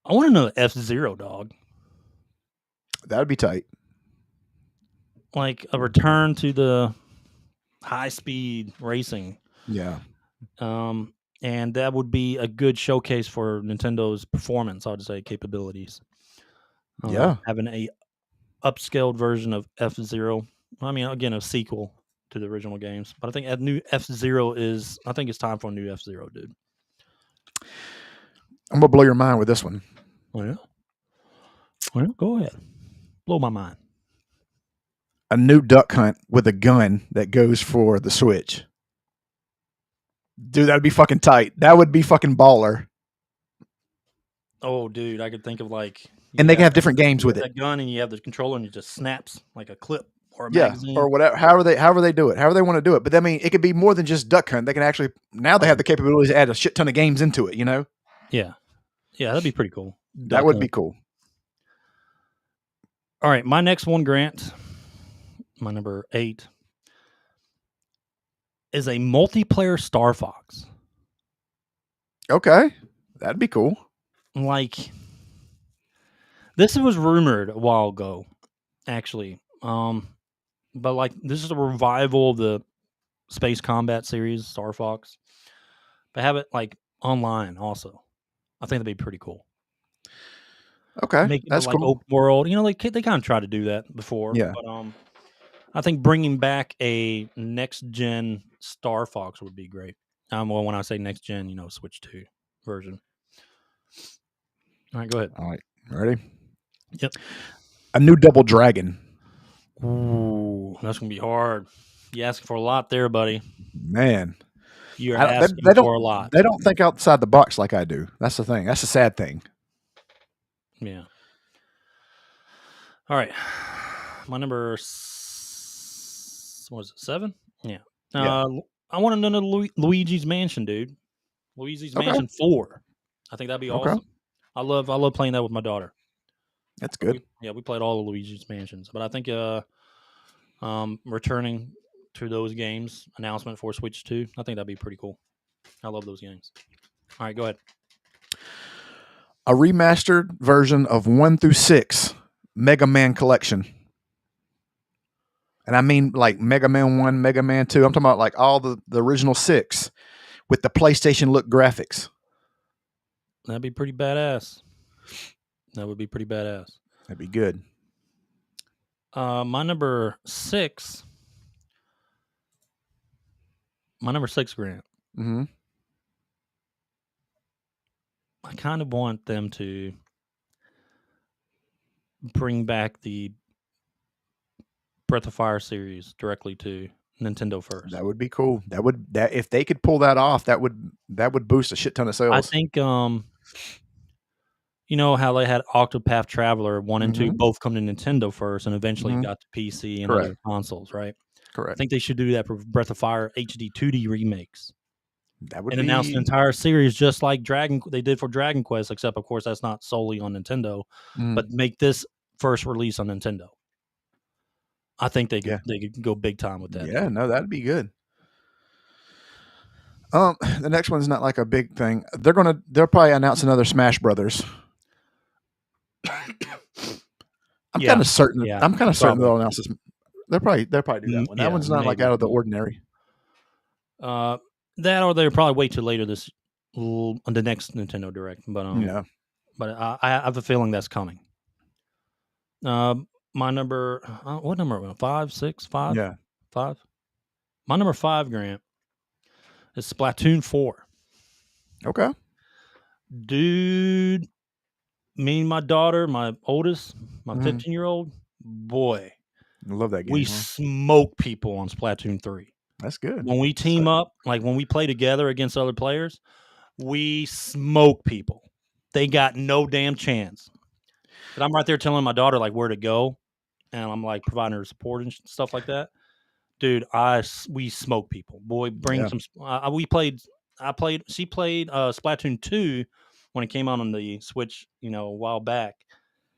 S2: I want to know F-Zero, dog.
S1: That would be tight.
S2: Like a return to the high-speed racing.
S1: Yeah.
S2: And that would be a good showcase for Nintendo's performance, I would say, capabilities. Having a upscaled version of F-Zero. I mean, again, a sequel to the original games. But I think a new F-Zero I think it's time for a new F-Zero, dude.
S1: I'm going to blow your mind with this one.
S2: Oh, yeah? Well, go ahead. Blow my mind.
S1: A new Duck Hunt with a gun that goes for the Switch. Dude, that'd be fucking tight. That would be fucking baller.
S2: Oh, dude, I could think of like...
S1: And they can have different games with it.
S2: That gun, and you have the controller, and it just snaps like a clip or a magazine.
S1: Or whatever. However they do it. However they want to do it. But I mean, it could be more than just Duck Hunt. They can actually... Now they have the capabilities to add a shit ton of games into it, you know?
S2: Yeah. Yeah, that'd be pretty cool.
S1: That would be cool.
S2: All right, my next one, Grant, my number 8, is a multiplayer Star Fox.
S1: Okay, that'd be cool.
S2: Like, this was rumored a while ago, actually. But like, this is a revival of the Space Combat series, Star Fox. But have it like online also. I think that'd be pretty cool.
S1: Okay,
S2: make it
S1: that's
S2: like
S1: cool.
S2: open world. They kind of tried to do that before.
S1: Yeah.
S2: But I think bringing back a next gen Star Fox would be great. Well, when I say next gen, Switch 2 version. All right, go ahead.
S1: All right, ready?
S2: Yep.
S1: A new Double Dragon.
S2: Ooh, that's gonna be hard. You asking for a lot there, buddy.
S1: Man,
S2: you're asking for a lot.
S1: They don't think outside the box like I do. That's the thing. That's the sad thing.
S2: Yeah. All right. My number, what is it, 7? Yeah. I want to know Luigi's Mansion, dude. Luigi's Mansion 4. I think that'd be awesome. I love playing that with my daughter.
S1: That's good.
S2: We played all of Luigi's Mansions, but I think returning to those games, announcement for Switch 2, I think that'd be pretty cool. I love those games. All right, go ahead.
S1: A remastered version of 1 through 6 Mega Man collection. And I mean like Mega Man 1, Mega Man 2. I'm talking about like all the original 6 with the PlayStation look graphics.
S2: That'd be pretty badass. That would be pretty badass.
S1: That'd be good.
S2: My number 6, Grant.
S1: Mm-hmm.
S2: I kind of want them to bring back the Breath of Fire series directly to Nintendo first.
S1: That would be cool. That if they could pull that off, that would boost a shit ton of sales.
S2: I think You know how they had Octopath Traveler 1 and 2
S1: Mhm.
S2: both come to Nintendo first, and eventually
S1: Mhm.
S2: got to PC and
S1: Correct.
S2: other consoles, right? I
S1: Correct.
S2: think they should do that for Breath of Fire HD 2D remakes
S1: That would
S2: and announce an
S1: be.
S2: entire series just like they did for Dragon Quest, except of course that's not solely on Nintendo,
S1: Mm,
S2: but make this first release on Nintendo. I think they
S1: Yeah.
S2: could go big time with that.
S1: Yeah, no, that'd be good. The next one's not like a big thing. They'll probably announce another Smash Brothers. I'm
S2: Yeah,
S1: kind of certain.
S2: yeah,
S1: I'm kind of certain
S2: probably.
S1: they'll announce this. They'll probably do that one. That
S2: Yeah,
S1: one's not like
S2: maybe.
S1: out of the ordinary.
S2: That or they'll probably wait till later this on the next Nintendo Direct, but
S1: Yeah.
S2: but I have a feeling that's coming. My number, what number? 5, 6, 5,
S1: Yeah.
S2: 5. My number 5, Grant, is Splatoon 4.
S1: Okay.
S2: Dude, me and my daughter, my oldest, my
S1: Mhm.
S2: 15-year-old, boy,
S1: I love that game.
S2: we
S1: huh?
S2: smoke people on Splatoon 3.
S1: That's good.
S2: When we team up, like when we play together against other players, we smoke people. They got no damn chance. But I'm right there telling my daughter like where to go, and I'm like providing her support and stuff like that. Dude, we smoke people. Boy, bring
S1: Yeah.
S2: some. We played. She played Splatoon 2 when it came out on the Switch, a while back,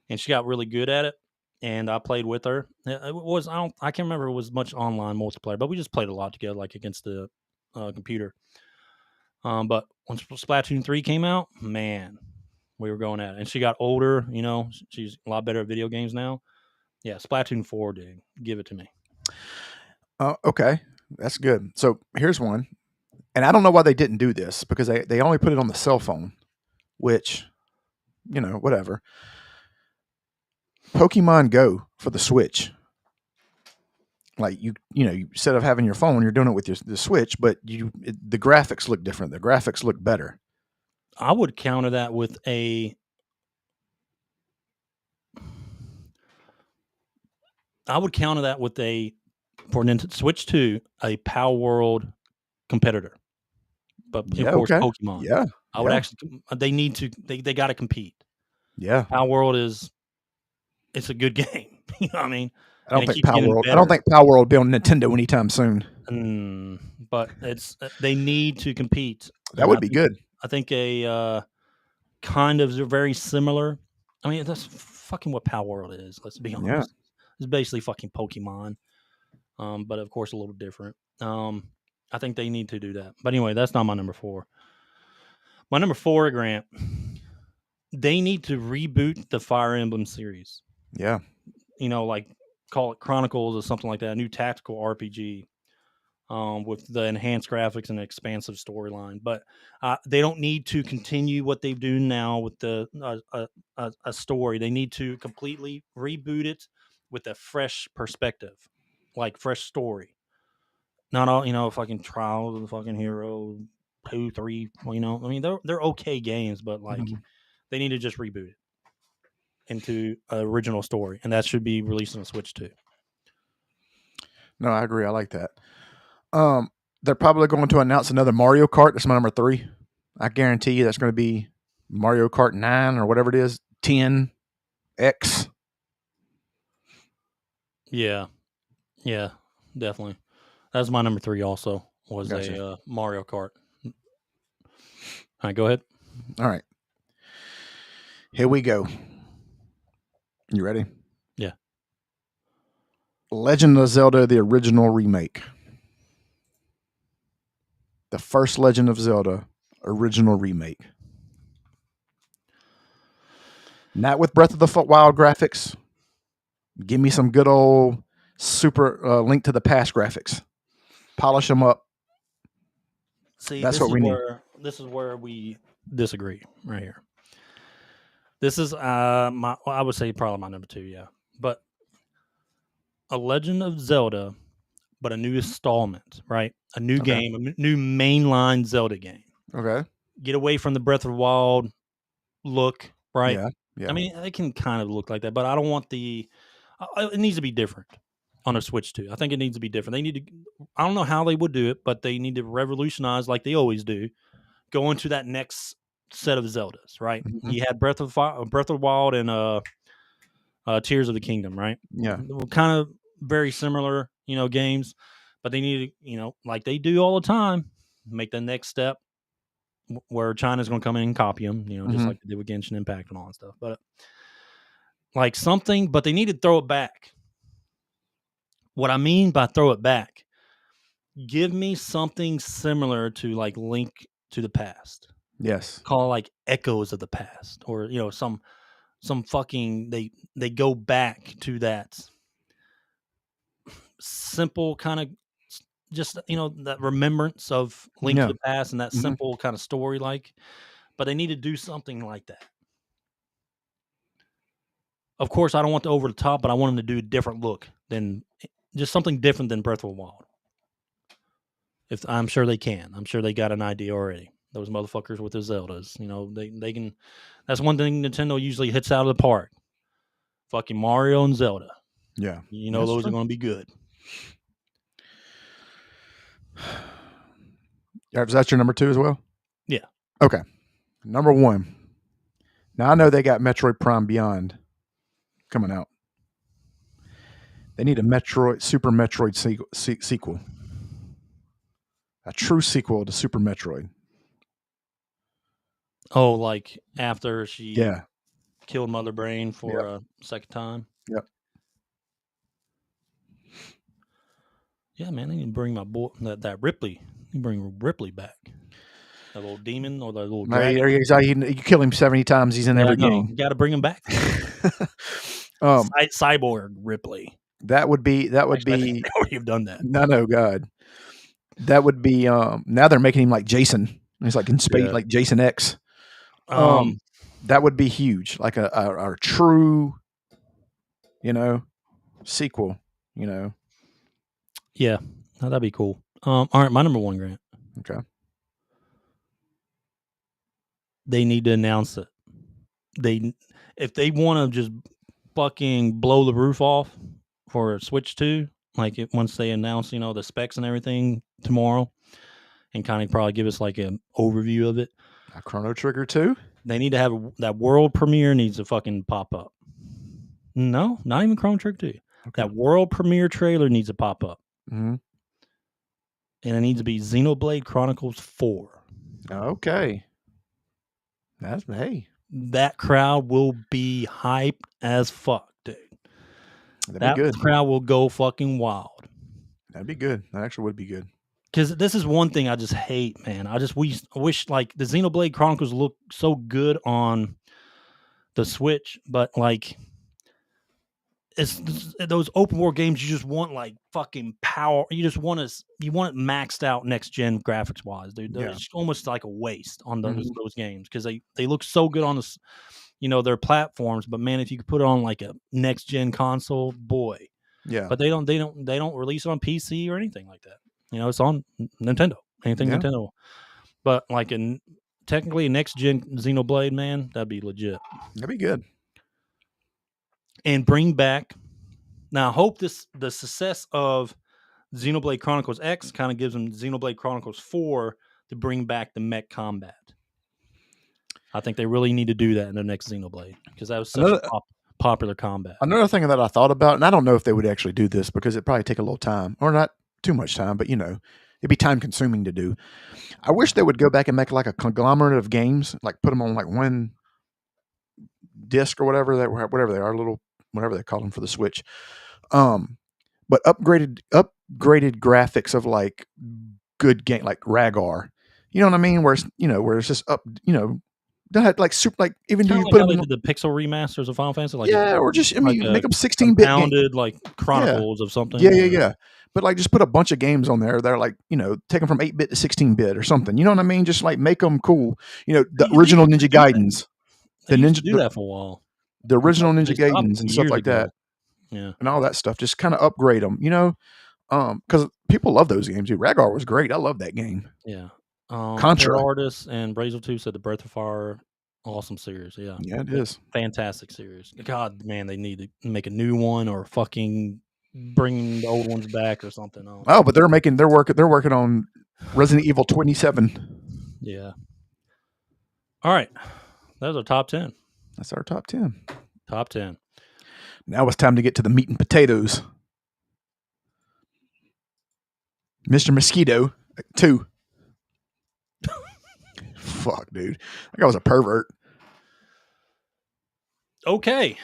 S2: and she got really good at it. And I played with her. It was I can't remember if it was much online multiplayer, but we just played a lot together, like against the computer. But once Splatoon 3 came out, man, we were going at it. And she got older, she's a lot better at video games now. Yeah, Splatoon 4, dude. Give it to me.
S1: Okay. That's good. So here's one. And I don't know why they didn't do this because they only put it on the cell phone, which, whatever. Pokemon Go for the Switch. Like instead of having your phone, you're doing it with the Switch, but the graphics look different. The graphics look better.
S2: I would counter that with for Nintendo Switch 2, a Power World competitor. But
S1: Yeah,
S2: of course,
S1: okay.
S2: Pokemon.
S1: Yeah.
S2: I would actually, they need to, they got to compete.
S1: Yeah.
S2: Power World it's a good game. You know what I mean?
S1: I don't
S2: And it
S1: think
S2: keeps
S1: Power
S2: getting
S1: World. I
S2: better.
S1: don't think Power World will be on Nintendo anytime soon.
S2: But they need to compete.
S1: That
S2: And
S1: would be good.
S2: I think a kind of very similar. I mean, that's fucking what Power World is. Let's be honest.
S1: Yeah.
S2: It's basically fucking Pokemon, but of course a little different. I think they need to do that. But anyway, that's not my number 4. My number 4, Grant. They need to reboot the Fire Emblem series.
S1: Yeah.
S2: Like call it Chronicles or something like that. A new tactical RPG. With the enhanced graphics and expansive storyline, but they don't need to continue what they do now with the a story. They need to completely reboot it with a fresh perspective, like fresh story. Not all fucking Trials of the fucking Hero 2, 3. I mean they're okay games, but like they need to just reboot it into an original story, and that should be released on Switch too.
S1: No, I agree. I like that. They're probably going to announce another Mario Kart. That's my number 3. I guarantee you that's going to be Mario Kart 9 or whatever it is, 10X.
S2: Yeah, definitely. That's my number 3. Also was
S1: Gotcha.
S2: a Mario Kart. All right, go ahead.
S1: All right, here we go. You ready?
S2: Yeah.
S1: Legend of Zelda: The Original Remake. The first Legend of Zelda original remake. Not with Breath of the Wild graphics. Give me some good old super Link to the Past graphics. Polish them up.
S2: See,
S1: That's what we need.
S2: This is where we disagree right here. This is I would say probably my number 2, yeah. But a Legend of Zelda, but a new installment, right? A new game, a new mainline Zelda game.
S1: Okay.
S2: Get away from the Breath of the Wild look, right?
S1: Yeah.
S2: I mean, it can kind of look like that, but I don't want it needs to be different on a Switch 2. I think it needs to be different. They need to, I don't know how they would do it, but they need to revolutionize like they always do. Go into that next set of Zeldas, right?
S1: Mhm.
S2: You had Breath of the Wild and Tears of the Kingdom, right?
S1: Yeah.
S2: They were kind of very similar, games, but they need to, like they do all the time, make the next step where China's going to come in and copy them, just
S1: Mhm.
S2: like they did with Genshin Impact and all that stuff. But like something, but they need to throw it back. What I mean by throw it back, give me something similar to like Link to the Past.
S1: Yes.
S2: Call like Echoes of the Past, or some fucking they go back to that simple kind of just that remembrance of Link to
S1: Yeah.
S2: the Past and that
S1: Mhm.
S2: simple kind of story, like. But they need to do something like that. Of course, I don't want the over the top, but I want them to do a different look than just something different than Breath of the Wild. If I'm sure they can, I'm sure they got an idea already. Those motherfuckers with the Zeldas, they can. That's one thing Nintendo usually hits out of the park. Fucking Mario and Zelda.
S1: Yeah. That's
S2: Those
S1: true.
S2: are going to be good.
S1: Is that your number 2 as well?
S2: Yeah.
S1: Okay. Number 1. Now I know they got Metroid Prime Beyond coming out. They need a Super Metroid sequel. A true sequel to Super Metroid.
S2: Oh, like after she
S1: Yeah.
S2: killed Mother Brain for a second time.
S1: Yep.
S2: Yeah, man, they need to bring my boy that Ripley. You bring Ripley back. That little demon or that little dragon.
S1: You kill him 70 times. He's in every game.
S2: You got to bring him back. Cyborg Ripley.
S1: That would be.
S2: Actually, I already have done that.
S1: No, God. That would be. Now they're making him like Jason. He's like in space, like Jason X. That would be huge, like a true, sequel.
S2: Yeah, that'd be cool. All right, my number 1, Grant.
S1: Okay.
S2: They need to announce it. If they want to just fucking blow the roof off for Switch 2, like once they announce, the specs and everything tomorrow, and kind of probably give us like an overview of it.
S1: A Chrono Trigger 2?
S2: They need to have that world premiere needs to fucking pop up. No, not even Chrono Trigger 2. Okay. That world premiere trailer needs to pop up.
S1: Mm-hmm.
S2: And it needs to be Xenoblade Chronicles 4.
S1: Okay.
S2: That crowd will be hyped as fuck, dude.
S1: That'd be good.
S2: Crowd will go fucking wild.
S1: That'd be good. That actually would be good.
S2: Because this is one thing I just hate, man. I wish like the Xenoblade Chronicles look so good on the Switch, but like it's those open world games you just want like fucking power. You just want it maxed out next gen graphics wise, dude. It's almost like a waste on those games because they look so good on the their platforms. But man, if you could put it on like a next gen console, boy.
S1: Yeah.
S2: But they don't release it on PC or anything like that. It's on Nintendo. Anything Nintendo. But like technically a next gen Xenoblade, man, that'd be legit.
S1: That'd be good.
S2: And bring back. Now, I hope the success of Xenoblade Chronicles X kind of gives them Xenoblade Chronicles 4 to bring back the mech combat. I think they really need to do that in the next Xenoblade because that was such a popular combat.
S1: Another thing that I thought about, and I don't know if they would actually do this because it'd probably take a little time, or not too much time, but it'd be time consuming to do. I wish they would go back and make like a conglomerate of games, like put them on like one disc or whatever they are, whatever they call them for the Switch. But upgraded graphics of like good game, like Rhaegar. You know what I mean? Where it's just up, don't have like super, like even do you put them in
S2: the pixel remasters of Final Fantasy, like
S1: or just make them 16-bit
S2: pounded like Chronicles of something.
S1: Yeah. But like just put a bunch of games on there. They're like take them from 8-bit to 16-bit or something. You know what I mean? Just like make them cool. The original Ninja Gaidens.
S2: They used to do that for a while.
S1: The original Ninja Gaidens and stuff like that.
S2: Yeah,
S1: and all that stuff. Just kind of upgrade them. Because people love those games. Dude, Rhaegar was great. I love that game.
S2: Yeah.
S1: Contra
S2: Artists and Brazel 2 said the Breath of Fire, awesome series. Yeah,
S1: it is
S2: fantastic series. God, man, they need to make a new one or fucking bring the old ones back or something.
S1: Oh, but they're working on Resident Evil 27.
S2: Yeah, All right. That was our top 10.
S1: That's our top 10.
S2: Top 10.
S1: Now it's time to get to the meat and potatoes. Mr. Mosquito 2. Fuck, dude. That guy was a pervert.
S2: Okay.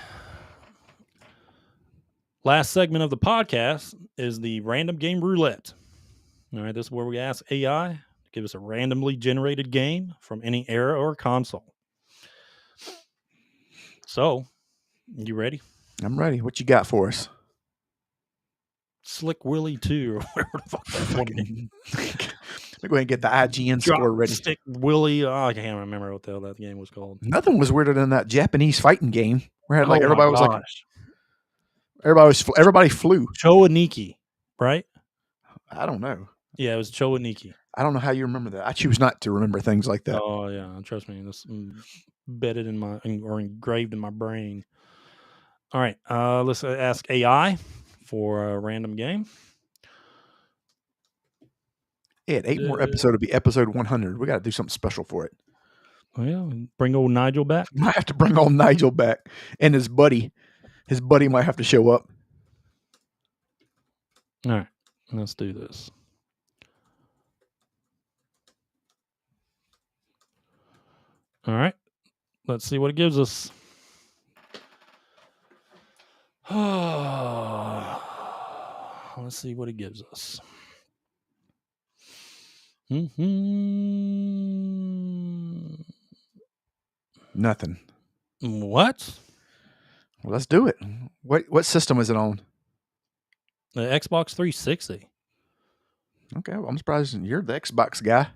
S2: Last segment of the podcast is the random game roulette. All right, this is where we ask AI to give us a randomly generated game from any era or console. So, you ready?
S1: I'm ready. What you got for us?
S2: Slick Willy 2 or whatever the fuck that one is.
S1: Let me go ahead and get the IGN score ready.
S2: Stick Willy. Oh, I can't remember what the hell that game was called.
S1: Nothing was weirder than that Japanese fighting game where
S2: Oh
S1: everybody was
S2: gosh.
S1: everybody flew.
S2: 𝐬𝐿𝐴𝐻𝐿, right?
S1: I don't know.
S2: Yeah, it was 𝐬𝐿𝐴𝐻𝐿.
S1: I don't know how you remember that. I choose not to remember things like that.
S2: Oh yeah, trust me, that's embedded in my or engraved in my brain. All right, let's ask AI for a random game.
S1: Yeah, 8 more episodes to be episode 100. We got to do something special for it.
S2: Well, bring old Nigel back.
S1: Might have to bring old Nigel back and his buddy. His buddy might have to show up.
S2: All right, let's do this. All right, let's see what it gives us. Let's see what it gives us.
S1: Nothing.
S2: What?
S1: Well, let's do it. What system is it on?
S2: The Xbox 360.
S1: Okay, well, I'm surprised you're the Xbox guy.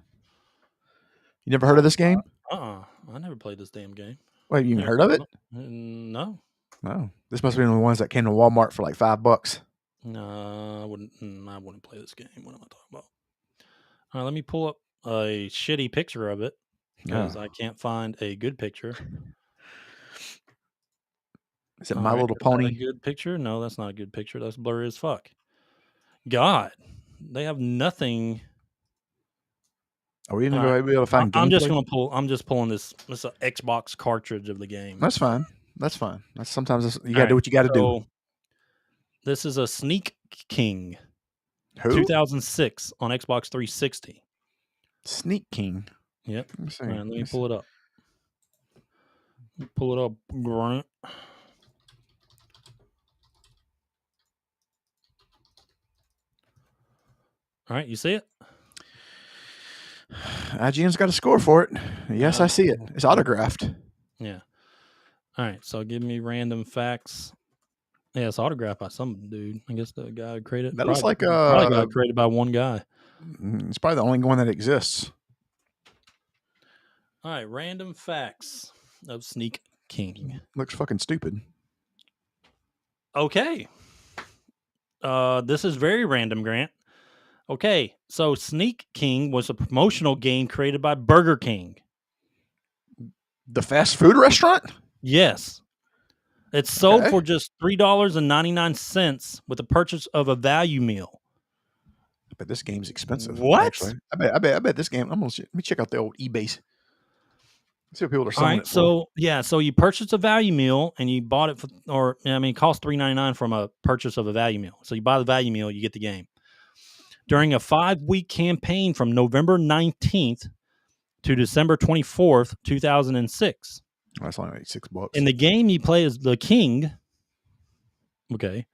S1: You never heard of this game?
S2: I never played this damn game.
S1: Wait, you even heard of it?
S2: No.
S1: No. This must be one of the ones that came to Walmart for like $5.
S2: No, I wouldn't play this game. What am I talking about? All right, let me pull up a shitty picture of it because I can't find a good picture.
S1: Is it My Little
S2: Is that
S1: Pony?
S2: a good picture? No, that's not a good picture. That's blurry as fuck. God, they have nothing.
S1: Are we gonna be able to find?
S2: I'm just pulling this. This is an Xbox cartridge of the game.
S1: That's fine. That's sometimes you gotta do what you gotta do.
S2: This is a Sneak King.
S1: Who?
S2: 2006 on Xbox 360.
S1: Sneak King.
S2: Yep.
S1: Let me see.
S2: All right, let me pull it up. Pull it up, Grant. All right, you see it?
S1: IGN's got a score for it. Yes, I see it. It's autographed.
S2: Yeah. All right, so give me random facts. Yeah, it's autographed by some dude. I guess the guy who created it.
S1: That looks like
S2: probably got created by one guy.
S1: It's probably the only one that exists.
S2: All right, random facts of Sneak King.
S1: Looks fucking stupid.
S2: Okay. This is very random, Grant. Okay, so Sneak King was a promotional game created by Burger King.
S1: The fast food restaurant?
S2: Yes. It's sold for just $3.99 with the purchase of a value meal.
S1: But this game's expensive.
S2: What?
S1: Actually. I bet this game. Let me check out the old eBay. See what people are selling it
S2: for. So you purchased a value meal and you bought it for, it cost $3.99 from a purchase of a value meal. So you buy the value meal, you get the game. During a 5-week campaign from November 19th to December 24th, 2006.
S1: That's only like $6.
S2: In the game, you play as the king. Okay.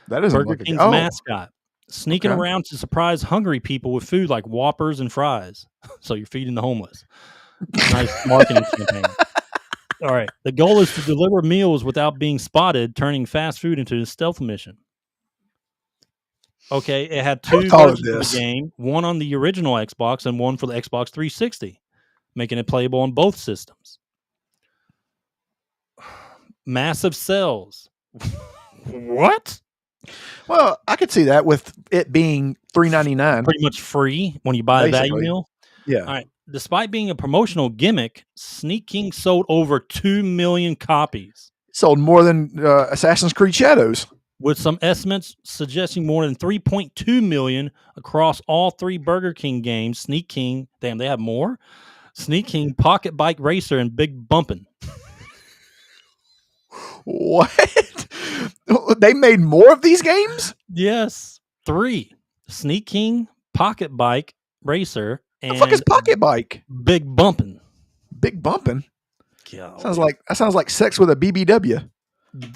S1: That is
S2: Burger King's mascot. Sneaking around to surprise hungry people with food like Whoppers and fries. So you're feeding the homeless. Nice marketing campaign. All right. The goal is to deliver meals without being spotted, turning fast food into a stealth mission. Okay. It had 2 versions of the game, one on the original Xbox and one for the Xbox 360, making it playable on both systems. Massive sales. What?
S1: Well, I could see that with it being $3.99.
S2: Pretty much free when you buy a value meal.
S1: Yeah.
S2: All right. Despite being a promotional gimmick, Sneak King sold over 2 million copies.
S1: Sold more than Assassin's Creed Shadows.
S2: With some estimates suggesting more than 3.2 million across all 3 Burger King games. Sneak King, damn, they have more. Sneak King, Pocket Bike Racer, and Big Bumpin'.
S1: What? They made more of these games?
S2: Yes. 3. Sneak King, Pocket Bike Racer, and
S1: The fuck is Pocket Bike?
S2: Big Bumpin'.
S1: Big bumping.
S2: God.
S1: Sounds like sex with a BBW.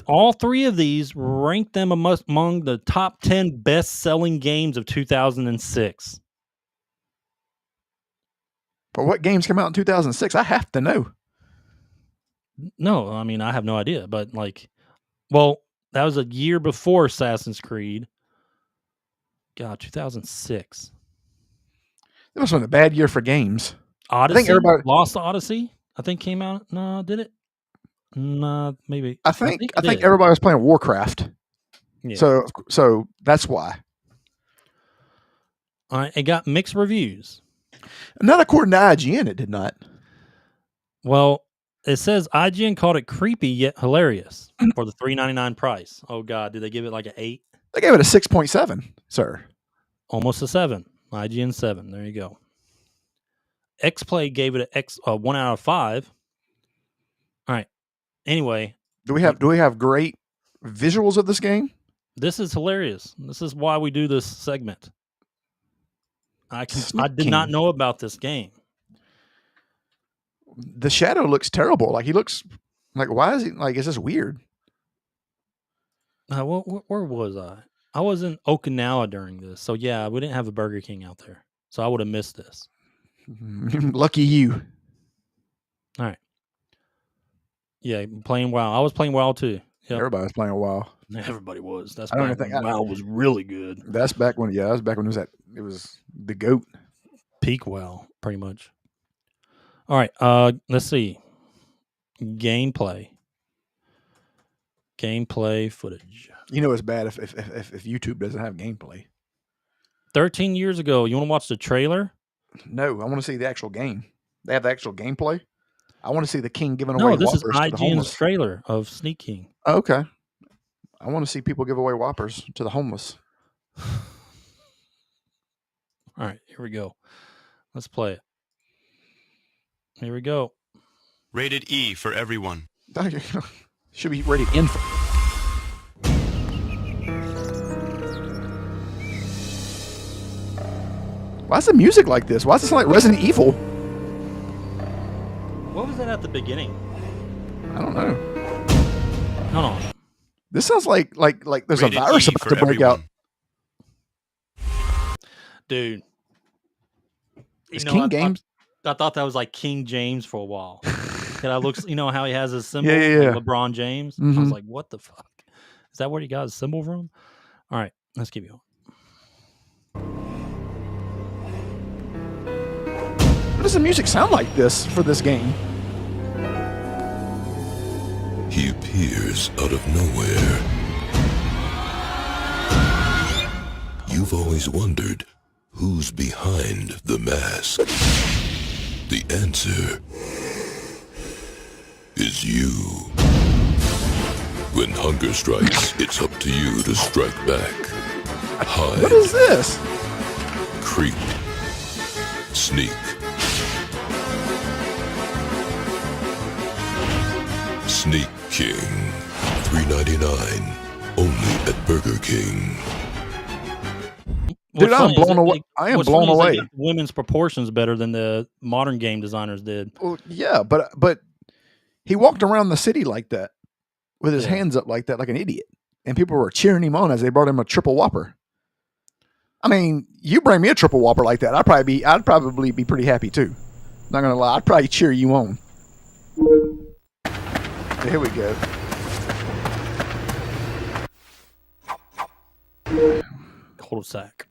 S2: All 3 of these ranked them among the top 10 best-selling games of 2006.
S1: But what games came out in 2006? I have to know.
S2: No, I mean, I have no idea, but that was a year before Assassin's Creed. God, 2006.
S1: It must have been a bad year for games.
S2: Odyssey? Lost Odyssey, I think came out. No, did it? No, maybe.
S1: I think everybody was playing Warcraft.
S2: Yeah.
S1: So that's why.
S2: All right, it got mixed reviews.
S1: Not according to IGN, it did not.
S2: Well, it says IGN called it creepy yet hilarious for the $3.99 price. Oh God, did they give it like an 8?
S1: They gave it a 6.7, sir.
S2: Almost a 7. IGN 7. There you go. XPlay gave it a 1 out of 5. All right. Anyway,
S1: do we have great visuals of this game?
S2: This is hilarious. This is why we do this segment. I did not know about this game.
S1: The shadow looks terrible. Like he looks like, why is he like? Is this weird?
S2: Where was I? I was in Okinawa during this, so yeah, we didn't have a Burger King out there, so I would have missed this.
S1: Lucky you.
S2: All right. Yeah, playing WoW. I was playing WoW too. Yep.
S1: Everybody was playing WoW.
S2: Everybody was. That's
S1: I don't think
S2: WoW was really good.
S1: That's back when. Yeah, that was back when it was the GOAT.
S2: Peak WoW, pretty much. All right. Let's see. Gameplay footage.
S1: You know it's bad if YouTube doesn't have gameplay.
S2: 13 years ago. You want to watch the trailer?
S1: No, I want to see the actual game. They have the actual gameplay. I want to see the king giving away.
S2: No, this
S1: whoppers
S2: is
S1: to the homeless.
S2: IGN's trailer of Sneak King.
S1: Oh, okay. I want to see people give away whoppers to the homeless.
S2: All right, here we go. Let's play it. Here we go.
S7: Rated E for everyone.
S1: Should be rated N for. Why is the music like this? Why does it sound like Resident Evil?
S2: What was that at the beginning?
S1: I don't know.
S2: Hold on.
S1: This sounds like there's
S7: Rated
S1: a virus
S7: E
S1: about
S7: for
S1: to break out.
S7: everyone.
S2: Dude.
S1: It's King Games.
S2: I thought that was like King James for a while. I looks, you know how he has his symbol?
S1: Yeah.
S2: Like LeBron James? I was like, what the fuck? Is that where he got his symbol from? All right, let's keep going.
S1: What does the music sound like this for this game?
S8: He appears out of nowhere. You've always wondered who's behind the mask. The answer is you. When hunger strikes, it's up to you to strike back. Hide.
S1: What is this?
S8: Creep. Sneak. Sneak King. $3.99. Only at Burger King.
S1: Dude, I'm blown away. I am blown away.
S2: Like women's proportions better than the modern game designers did.
S1: Well, yeah, but he walked around the city like that, with his hands up like that, like an idiot, and people were cheering him on as they brought him a triple whopper. I mean, you bring me a triple whopper like that, I'd probably be pretty happy too. Not gonna lie, I'd probably cheer you on. Here we go.
S2: Cul-de-sac.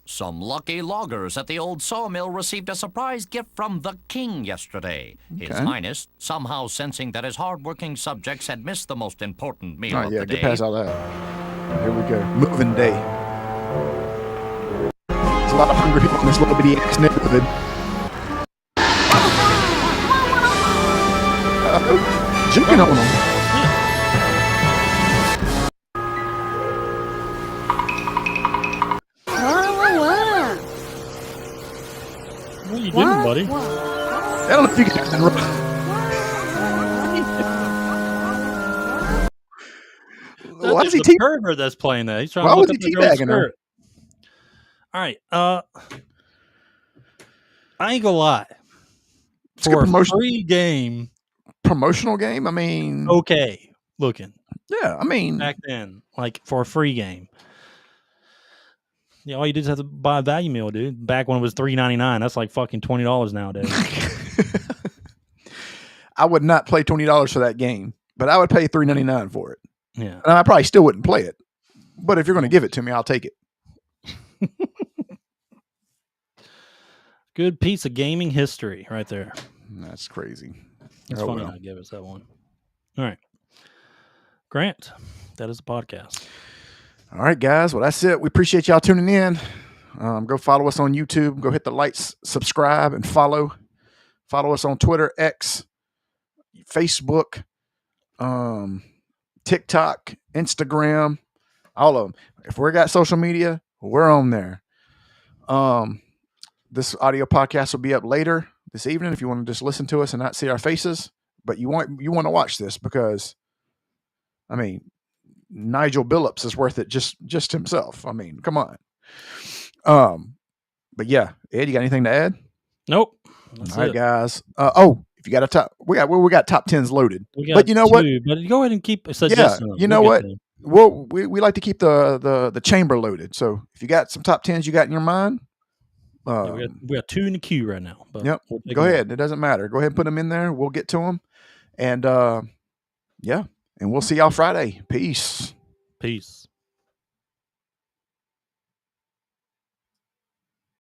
S9: Some lucky loggers at the old sawmill received a surprise gift from the king yesterday. His Highness, somehow sensing that his hard-working subjects had missed the most important meal of the day.
S1: Get past all that. Here we go. Moving day. There's a lot of hungry people in this little bitty ass neighborhood. Juking on them.
S2: What are you doing, buddy?
S1: I don't know if you can. Why is he
S2: the pervert that's playing that? He's trying
S1: Why
S2: to look
S1: was
S2: up
S1: he
S2: the girl's
S1: teabagging her?
S2: skirt. All right. I ain't gonna lie.
S1: It's a good
S2: For a
S1: promotion.
S2: free game,
S1: Promotional game? I mean,
S2: okay, looking
S1: yeah, I mean,
S2: back then, like for a free game. Yeah, all you did is have to buy a value meal, dude. Back when it was $3.99, that's like fucking $20 nowadays.
S1: I would not pay $20 for that game, but I would pay $3.99 for it.
S2: Yeah,
S1: And I probably still wouldn't play it. But if you're going to give it to me, I'll take it.
S2: good piece of gaming history right there.
S1: That's crazy.
S2: It's funny how I give us that one. All right, Grant, that is the podcast.
S1: All right, guys. Well, that's it. We appreciate y'all tuning in. Go follow us on YouTube. Go hit the likes, subscribe, and follow. Follow us on Twitter, X, Facebook, TikTok, Instagram, all of them. If we got social media, we're on there. This audio podcast will be up later this evening if you want to just listen to us and not see our faces. But you want to watch this because, I mean, 𝐬𝐮𝐬𝐜𝐫𝐢𝐻 is worth it just himself. I mean, come on. But yeah, Ed, you got anything to add?
S2: Nope.
S1: All right, guys. If you got a top, we got top 10s loaded. But you know what?
S2: But go ahead and keep suggesting.
S1: Yeah, you know what? Well, we like to keep the chamber loaded. So if you got some top 10s you got in your mind,
S2: we got 2 in the queue right now. But
S1: yep. Go ahead. It doesn't matter. Go ahead and put them in there. We'll get to them. And yeah, and we'll see y'all Friday. Peace.
S2: Peace.